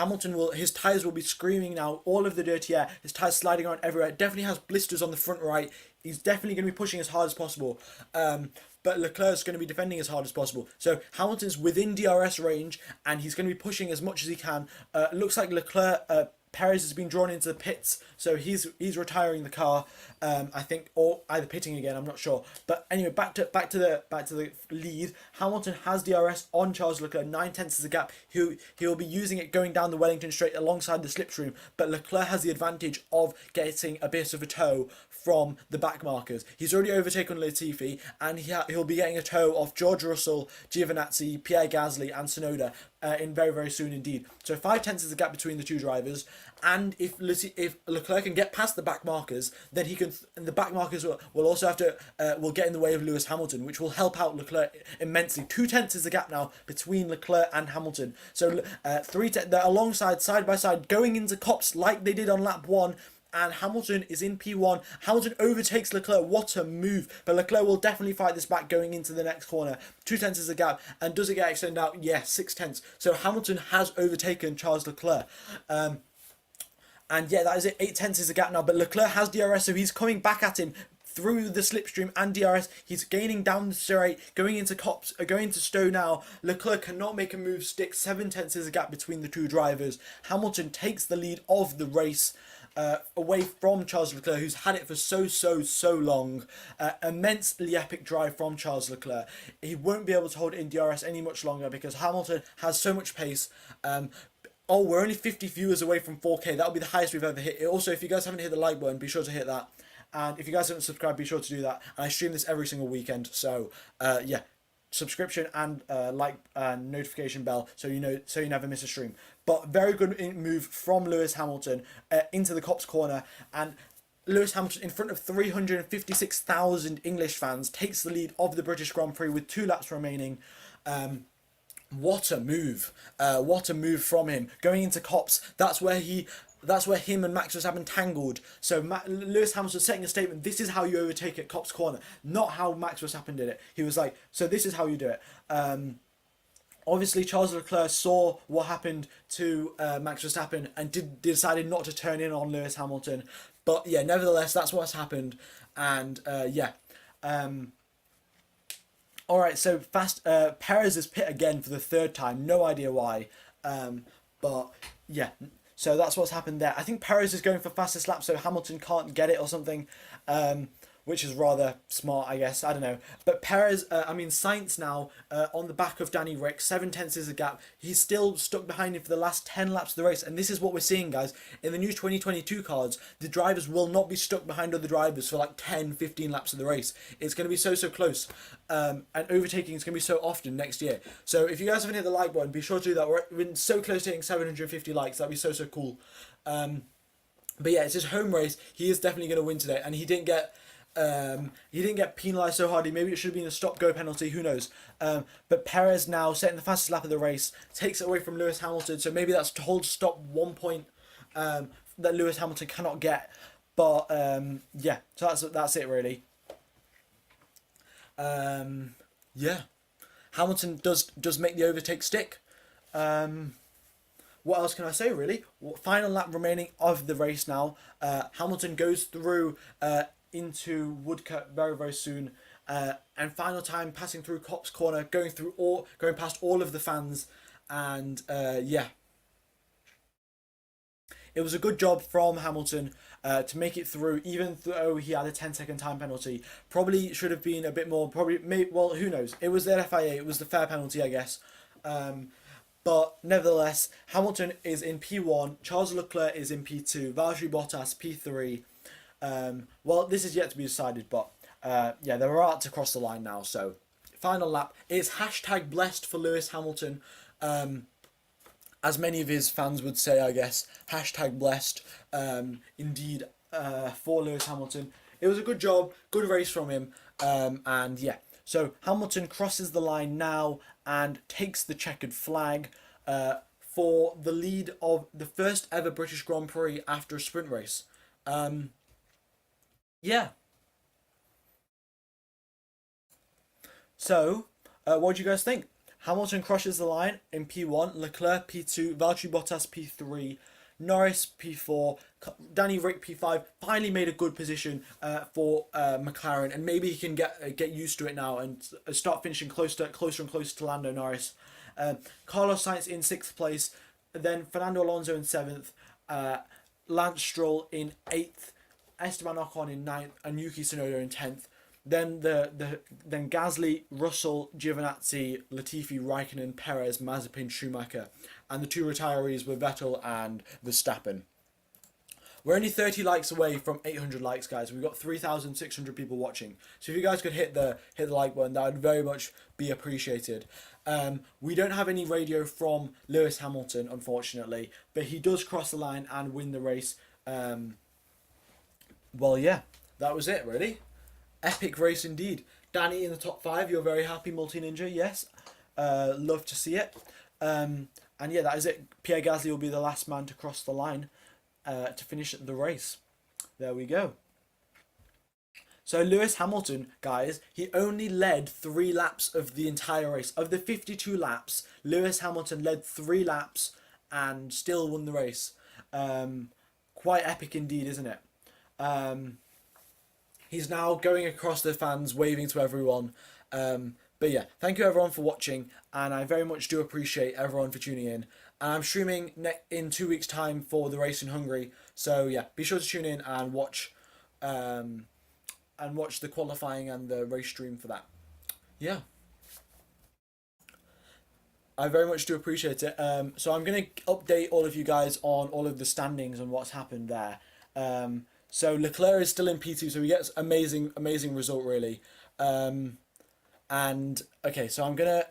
His tyres will be screaming now, all of the dirty air, his tyres sliding around everywhere. Definitely has blisters on the front right. He's definitely going to be pushing as hard as possible. But Leclerc's going to be defending as hard as possible. So Hamilton's within DRS range, and he's going to be pushing as much as he can. Looks like Perez has been drawn into the pits, so he's retiring the car. I think, or either pitting again. I'm not sure. But anyway, back to the lead. Hamilton has DRS on Charles Leclerc, 9/10 is the gap. He'll be using it going down the Wellington Straight alongside the slipstream. But Leclerc has the advantage of getting a bit of a tow from the back markers. He's already overtaken Latifi, and he'll be getting a tow of George Russell, Giovinazzi, Pierre Gasly, and Tsunoda in very, very soon indeed. So 5/10 is the gap between the two drivers, and if Leclerc can get past the back markers, then the back markers will also have to will get in the way of Lewis Hamilton, which will help out Leclerc immensely. 2/10 is the gap now between Leclerc and Hamilton. So they're alongside, side by side, going into Copse like they did on lap 1. And Hamilton is in P1. Hamilton overtakes Leclerc. What a move. But Leclerc will definitely fight this back going into the next corner. 2/10 is the gap. And does it get extended out? Yes, 6/10. So Hamilton has overtaken Charles Leclerc. And yeah, that is it. 8/10 is the gap now. But Leclerc has DRS, so he's coming back at him through the slipstream and DRS. He's gaining down the straight, going into Copse, going to Stowe now. Leclerc cannot make a move stick. 7/10 is the gap between the two drivers. Hamilton takes the lead of the race. Away from Charles Leclerc, who's had it for so long. Immensely epic drive from Charles Leclerc. He won't be able to hold it in DRS any much longer because Hamilton has so much pace. Oh, we're only 50 viewers away from 4K. That'll be the highest we've ever hit. Also, if you guys haven't hit the like button, be sure to hit that. And if you guys haven't subscribed, be sure to do that. And I stream this every single weekend. So, yeah. Subscription and like and notification bell so you never miss a stream. But very good move from Lewis Hamilton into the Copse corner, and Lewis Hamilton in front of 356,000 English fans takes the lead of the British Grand Prix with 2 laps remaining. What a move! What a move from him going into Copse. That's where him and Max Verstappen tangled. So Lewis Hamilton setting a statement, this is how you overtake at Copse corner, not how Max Verstappen did it. He was like, so this is how you do it. Obviously, Charles Leclerc saw what happened to Max Verstappen and decided not to turn in on Lewis Hamilton. But yeah, nevertheless, that's what's happened. And yeah. Alright, so Perez is pit again for the 3rd time. No idea why. But yeah. So that's what's happened there. I think Perez is going for fastest lap so Hamilton can't get it or something, which is rather smart, I guess. I don't know. But Sainz now on the back of Danny Rick, 7/10 is the gap. He's still stuck behind him for the last 10 laps of the race. And this is what we're seeing, guys. In the new 2022 cards, the drivers will not be stuck behind other drivers for like 10, 15 laps of the race. It's going to be so close. And overtaking is going to be so often next year. So if you guys haven't hit the like button, be sure to do that. We're so close to hitting 750 likes. That'd be so cool. But yeah, it's his home race. He is definitely going to win today. And he didn't get penalised so hard. Maybe it should have been a stop-go penalty. Who knows? But Perez now setting the fastest lap of the race, takes it away from Lewis Hamilton. So maybe that's to hold stop 1 point that Lewis Hamilton cannot get. But yeah, so that's it really. Yeah, Hamilton does make the overtake stick. What else can I say really? Final lap remaining of the race now. Hamilton goes through into Woodcut very soon, and final time passing through Copse corner, going past all of the fans, and yeah, it was a good job from Hamilton to make it through, even though he had a 10-second time penalty. Probably should have been a bit more. Well, who knows? It was the FIA. It was the fair penalty, I guess. But nevertheless, Hamilton is in P1, Charles Leclerc is in P2, Valtteri Bottas P3. Well, this is yet to be decided, but yeah, they're about to cross the line now. So, final lap. It's #blessed for Lewis Hamilton, as many of his fans would say, I guess. #blessed, indeed, for Lewis Hamilton. It was a good job, good race from him, and yeah. So Hamilton crosses the line now and takes the checkered flag for the lead of the first ever British Grand Prix after a sprint race. Yeah. So, what do you guys think? Hamilton crosses the line in P1, Leclerc P2, Valtteri Bottas P3, Norris P4, Danny Rick P5. Finally made a good position for McLaren, and maybe he can get used to it now and start finishing closer and closer to Lando Norris. Carlos Sainz in 6th place, then Fernando Alonso in 7th, Lance Stroll in 8th, Esteban Ocon in 9th, and Yuki Tsunoda in 10th. Then then Gasly, Russell, Giovinazzi, Latifi, Raikkonen, Perez, Mazepin, Schumacher, and the 2 retirees were Vettel and Verstappen. We're only 30 likes away from 800 likes, guys. We've got 3,600 people watching. So if you guys could hit the like button, that would very much be appreciated. We don't have any radio from Lewis Hamilton, unfortunately, but he does cross the line and win the race. Well, yeah, that was it, really. Epic race indeed. Danny in the top 5. You're very happy, Multi Ninja. Yes, love to see it. And yeah, that is it. Pierre Gasly will be the last man to cross the line to finish the race. There we go. So Lewis Hamilton, guys, he only led 3 laps of the entire race. Of the 52 laps, Lewis Hamilton led 3 laps and still won the race. Quite epic indeed, isn't it? He's now going across the fans, waving to everyone. But yeah, thank you everyone for watching, and I very much do appreciate everyone for tuning in. And I'm streaming in 2 weeks' time for the race in Hungary. So yeah, be sure to tune in and watch the qualifying and the race stream for that. Yeah, I very much do appreciate it. So I'm going to update all of you guys on all of the standings and what's happened there. So Leclerc is still in P2, so he gets amazing result, really. And okay, so I'm gonna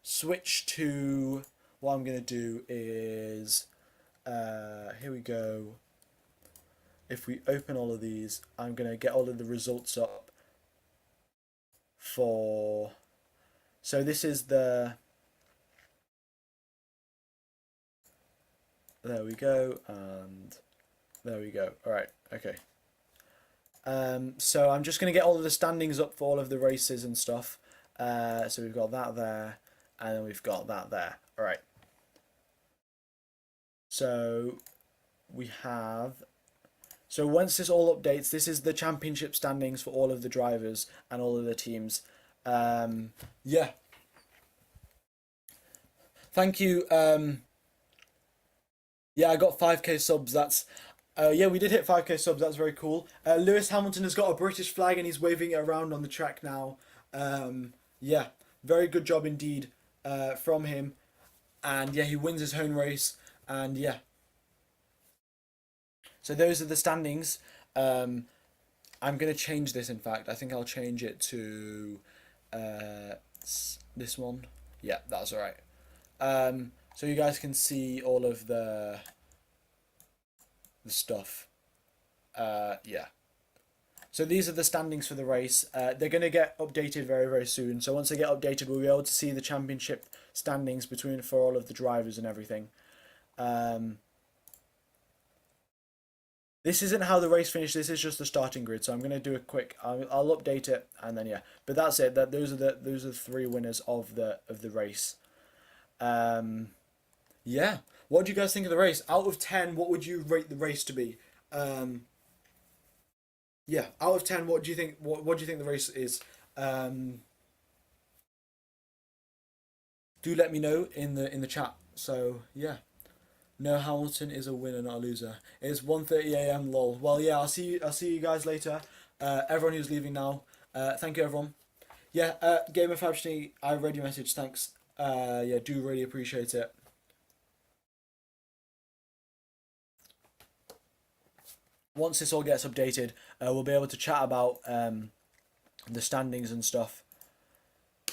switch to what I'm gonna do is here we go. If we open all of these, I'm gonna get all of the results up for. So this is the. There we go, and there we go. All right. Okay. So I'm just going to get all of the standings up for all of the races and stuff. So we've got that there, and then we've got that there. All right. So we have. So once this all updates, this is the championship standings for all of the drivers and all of the teams. Yeah. Thank you. Yeah, I got 5k subs. That's. Yeah, we did hit 5k subs. That's very cool. Lewis Hamilton has got a British flag and he's waving it around on the track now. Yeah, very good job indeed from him. And yeah, he wins his home race. And yeah. So those are the standings. I'm going to change this, in fact. I think I'll change it to this one. Yeah, that's all right. So you guys can see all of the stuff. Yeah. So these are the standings for the race. They're going to get updated very, very soon. So once they get updated, we'll be able to see the championship standings for all of the drivers and everything. This isn't how the race finished. This is just the starting grid. So I'm going to do a quick. I'll update it and then yeah. But that's it. Those are the 3 winners of the race. Yeah. What do you guys think of the race? Out of 10, what would you rate the race to be? Yeah, out of 10, what do you think? What do you think the race is? Do let me know in the chat. So yeah, no, Hamilton is a winner, not a loser. It's 1:30 a.m. lol. Well, yeah, I'll see you guys later. Everyone who's leaving now, thank you everyone. Yeah, Game of Fabstony, I read your message. Thanks. Yeah, do really appreciate it. Once this all gets updated, we'll be able to chat about the standings and stuff.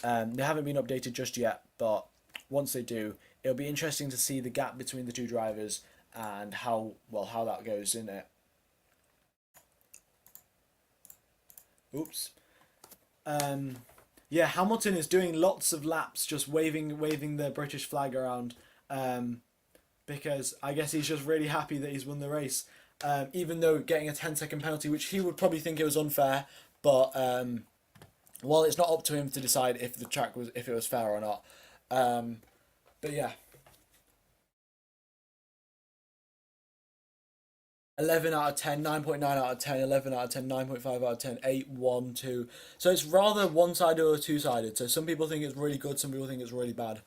They haven't been updated just yet, but once they do, it'll be interesting to see the gap between the 2 drivers and how that goes, isn't it? Oops. Yeah, Hamilton is doing lots of laps, just waving the British flag around. because I guess he's just really happy that he's won the race, even though getting a 10-second penalty, which he would probably think it was unfair, but well, it's not up to him to decide if it was fair or not. But yeah. 11 out of 10, 9.9 out of 10, 11 out of 10, 9.5 out of 10, 8, 1, 2. So it's rather one-sided or two-sided. So some people think it's really good, some people think it's really bad.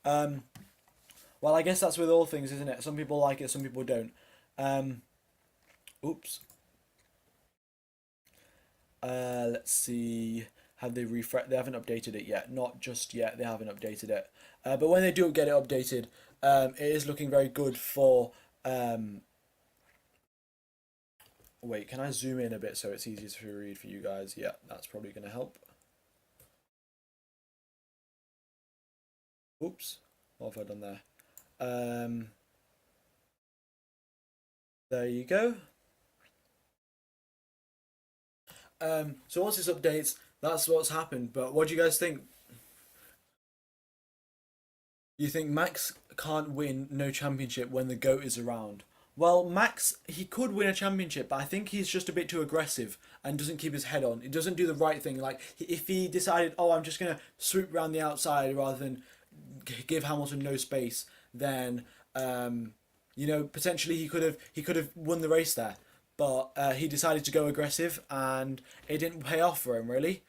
Well, I guess that's with all things, isn't it? Some people like it, some people don't. Oops. Let's see. Have they refreshed? They haven't updated it yet. Not just yet. They haven't updated it. But when they do get it updated, it is looking very good for... Wait, can I zoom in a bit so it's easier to read for you guys? Yeah, that's probably going to help. Oops. What have I done there? There you go. So once this updates, that's what's happened. But what do you guys think? You think Max can't win no championship when the GOAT is around? Well, Max, he could win a championship, but I think he's just a bit too aggressive and doesn't keep his head on. He doesn't do the right thing. Like, if he decided, oh, I'm just going to swoop around the outside rather than give Hamilton no space, then, you know, potentially he could have won the race there. But he decided to go aggressive, and it didn't pay off for him, really.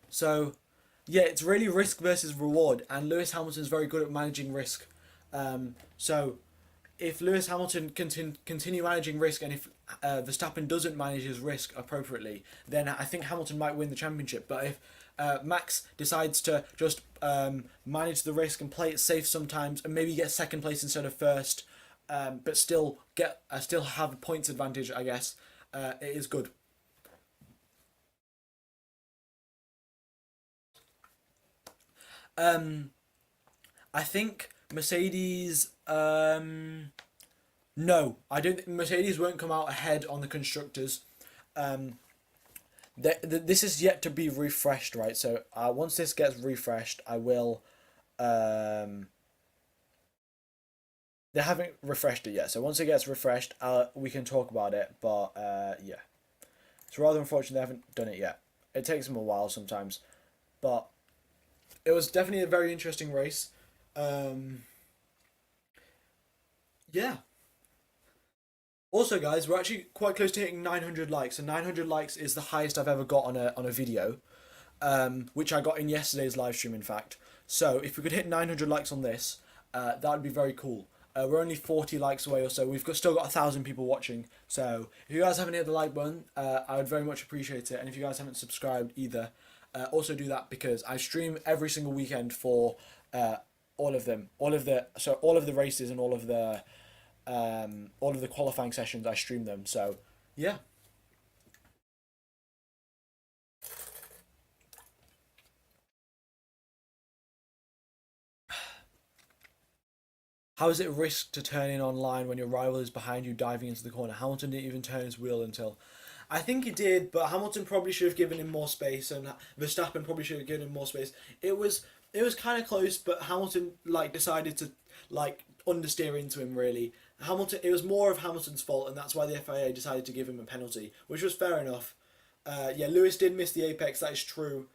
So, yeah, it's really risk versus reward, and Lewis Hamilton's very good at managing risk. So if Lewis Hamilton continue managing risk, and if Verstappen doesn't manage his risk appropriately, then I think Hamilton might win the championship. But if Max decides to just manage the risk and play it safe sometimes, and maybe get second place instead of first, but still have a points advantage, I guess, it is good. I think Mercedes, no, I don't think Mercedes won't come out ahead on the constructors. This is yet to be refreshed, right? So once this gets refreshed, I will. They haven't refreshed it yet, so once it gets refreshed, we can talk about it. But yeah, it's rather unfortunate they haven't done it yet. It takes them a while sometimes, but it was definitely a very interesting race. Yeah. Also, guys, we're actually quite close to hitting 900 likes, and 900 likes is the highest I've ever got on a video, which I got in yesterday's live stream, in fact. So if we could hit 900 likes on this, that would be very cool. We're only 40 likes away or so. We've still got 1,000 people watching. So if you guys haven't hit the like button, I would very much appreciate it. And if you guys haven't subscribed either, also do that, because I stream every single weekend for all of them, all of the races and all of the qualifying sessions. I stream them. So yeah. How is it risk to turn in online when your rival is behind you diving into the corner? Hamilton didn't even turn his wheel until... I think he did, but Hamilton probably should have given him more space, and Verstappen probably should have given him more space. It was kind of close, but Hamilton decided to understeer into him, really. It was more of Hamilton's fault, and that's why the FIA decided to give him a penalty, which was fair enough. Yeah, Lewis did miss the apex, that is true.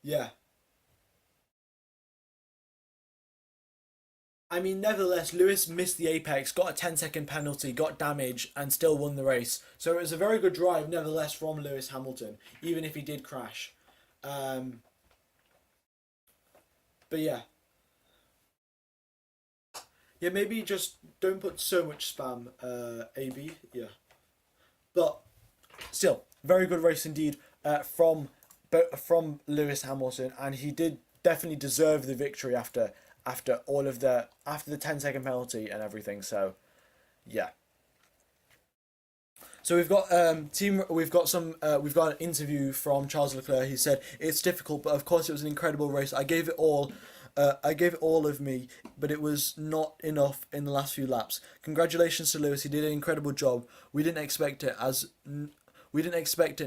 Yeah. I mean, nevertheless, Lewis missed the apex, got a 10-second penalty, got damage, and still won the race. So it was a very good drive, nevertheless, from Lewis Hamilton, even if he did crash. But yeah. Yeah, maybe just don't put so much spam, AB. Yeah. But still, very good race indeed from Lewis Hamilton, and he did definitely deserve the victory after the 10-second penalty and everything. So yeah. So we've got an interview from Charles Leclerc. He said, "It's difficult, but of course it was an incredible race. I gave it all of me, but it was not enough in the last few laps. Congratulations to Lewis. He did an incredible job. We didn't expect it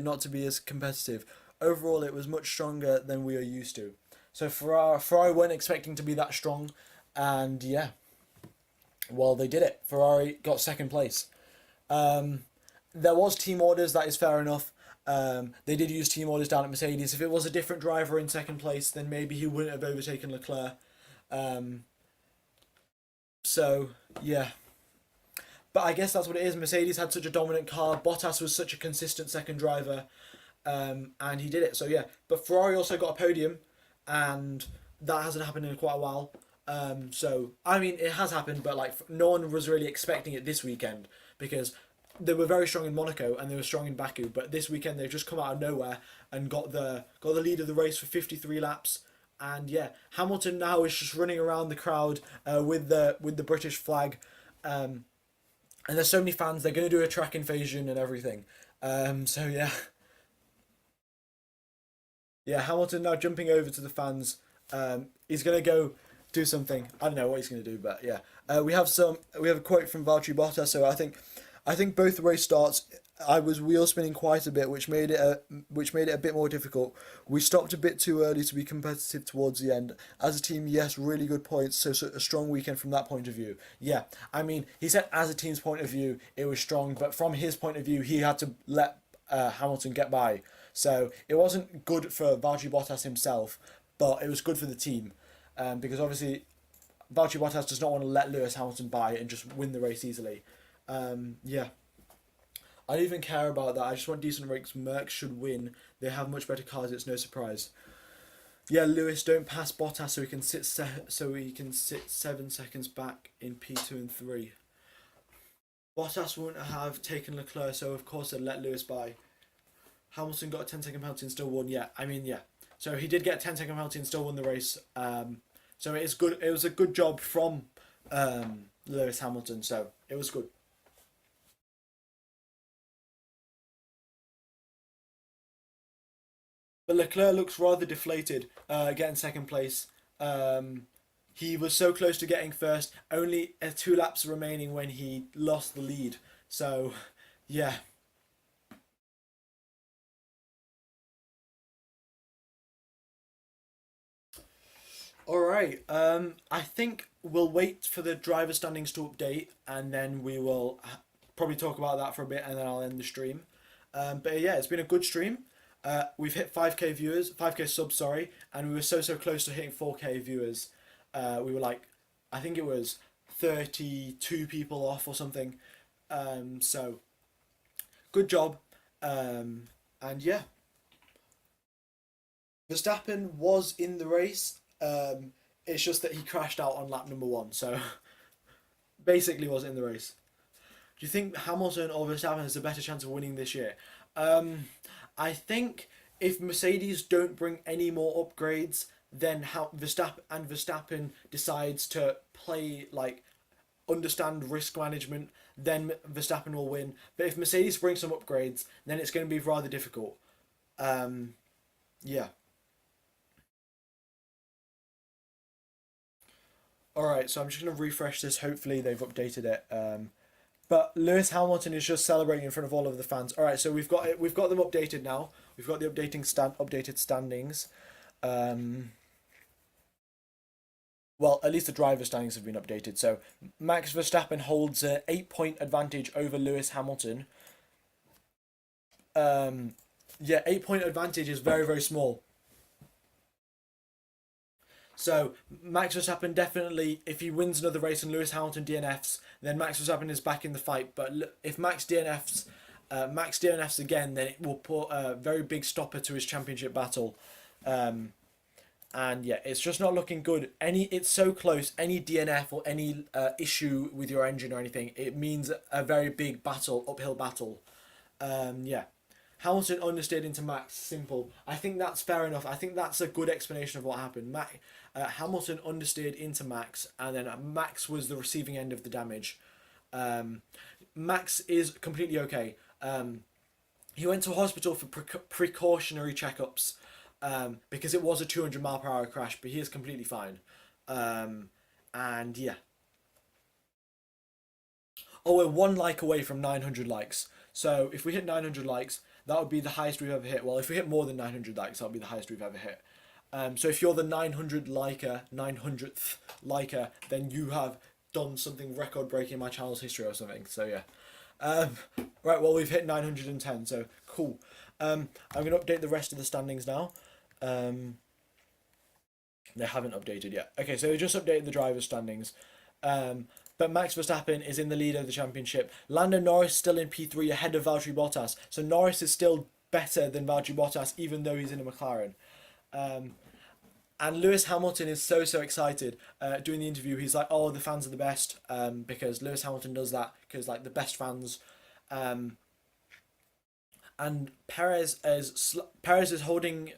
not to be as competitive. Overall, it was much stronger than we are used to." So Ferrari weren't expecting to be that strong, and yeah, well, they did it. Ferrari got second place. There was team orders, that is fair enough. They did use team orders down at Mercedes. If it was a different driver in second place, then maybe he wouldn't have overtaken Leclerc. So, yeah. But I guess that's what it is. Mercedes had such a dominant car. Bottas was such a consistent second driver. And he did it. So, yeah. But Ferrari also got a podium. And that hasn't happened in quite a while. So, I mean, it has happened. But, like, no one was really expecting it this weekend. Because they were very strong in Monaco and they were strong in Baku. But this weekend they've just come out of nowhere and got the lead of the race for 53 laps. And yeah, Hamilton now is just running around the crowd with the British flag, and there's so many fans. They're going to do a track invasion and everything. So yeah, Hamilton now jumping over to the fans. He's going to go do something. I don't know what he's going to do, but yeah, we have a quote from Valtteri Bottas. So I think both race starts, I was wheel spinning quite a bit, which made it a bit more difficult. We stopped a bit too early to be competitive towards the end. As a team, yes, really good points. So a strong weekend from that point of view. Yeah, I mean, he said as a team's point of view, it was strong, but from his point of view, he had to let Hamilton get by. So it wasn't good for Valtteri Bottas himself, but it was good for the team, because obviously Valtteri Bottas does not want to let Lewis Hamilton by and just win the race easily. Yeah. I don't even care about that. I just want decent race. Merc should win. They have much better cars. It's no surprise. Yeah, Lewis, don't pass Bottas so he can sit 7 seconds back in P2 and 3. Bottas wouldn't have taken Leclerc, so of course they'd let Lewis by. Hamilton got a 10-second penalty and still won. Yeah, I mean, yeah. So he did get a 10-second penalty and still won the race. So it is good. It was a good job from Lewis Hamilton. So it was good. But Leclerc looks rather deflated, getting second place. He was so close to getting first, only 2 laps remaining when he lost the lead. So, yeah. Alright, I think we'll wait for the driver standings to update, and then we will probably talk about that for a bit, and then I'll end the stream. But yeah, it's been a good stream. We've hit 5k subs, sorry, and we were so close to hitting 4k viewers. We were like, I think it was 32 people off or something. So good job. And yeah, Verstappen was in the race. It's just that he crashed out on lap number 1. So basically was in the race. Do you think Hamilton or Verstappen has a better chance of winning this year? I think if Mercedes don't bring any more upgrades, then how Verstappen decides to play, like, understand risk management, then Verstappen will win. But if Mercedes brings some upgrades, then it's going to be rather difficult. Yeah. Alright, so I'm just going to refresh this. Hopefully they've updated it. But Lewis Hamilton is just celebrating in front of all of the fans. All right, so we've got them updated now. We've got the updated standings. Well, at least the driver standings have been updated. So Max Verstappen holds an 8-point advantage over Lewis Hamilton. Yeah, 8-point advantage is very, very small. So Max Verstappen definitely, if he wins another race and Lewis Hamilton DNFs, then Max Verstappen is back in the fight. But if Max DNFs again, then it will put a very big stopper to his championship battle. And yeah, it's just not looking good. It's so close. Any DNF or any issue with your engine or anything, it means a very big battle, uphill battle. Yeah. Hamilton understeered into Max, simple. I think that's fair enough. I think that's a good explanation of what happened. Hamilton understeered into Max, and then Max was the receiving end of the damage. Max is completely okay. He went to hospital for precautionary checkups because it was a 200-mile-per-hour crash, but he is completely fine. And yeah. Oh, we're 1 like away from 900 likes. So if we hit 900 likes, that would be the highest we've ever hit. Well, if we hit more than 900 likes, that would be the highest we've ever hit. So if you're the 900th liker, then you have done something record breaking in my channel's history or something. So yeah. Right, well, we've hit 910, so cool. I'm going to update the rest of the standings now. They haven't updated yet. Okay, so they just updated the drivers' standings. But Max Verstappen is in the lead of the championship. Lando Norris still in P3 ahead of Valtteri Bottas. So Norris is still better than Valtteri Bottas, even though he's in a McLaren. And Lewis Hamilton is so excited. Doing the interview, he's like, "Oh, the fans are the best," because Lewis Hamilton does that because like the best fans. And Perez is holding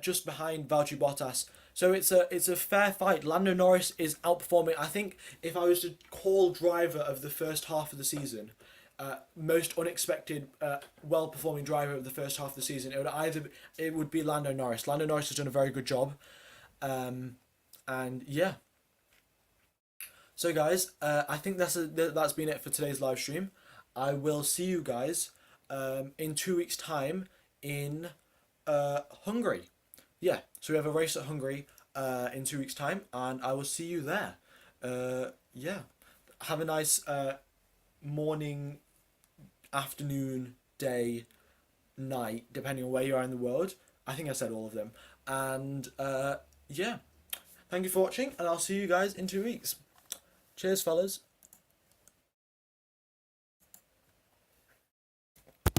just behind Valtteri Bottas. So it's a fair fight. Lando Norris is outperforming. I think if I was to call driver of the first half of the season, most unexpected, well-performing driver of the first half of the season, it would be Lando Norris. Lando Norris has done a very good job, and yeah. So guys, I think that's been it for today's live stream. I will see you guys in 2 weeks' time in Hungary. Yeah, so we have a race at Hungary in 2 weeks' time, and I will see you there. Yeah, have a nice morning, afternoon, day, night, depending on where you are in the world. I think I said all of them. And yeah, thank you for watching, and I'll see you guys in 2 weeks. Cheers, fellas.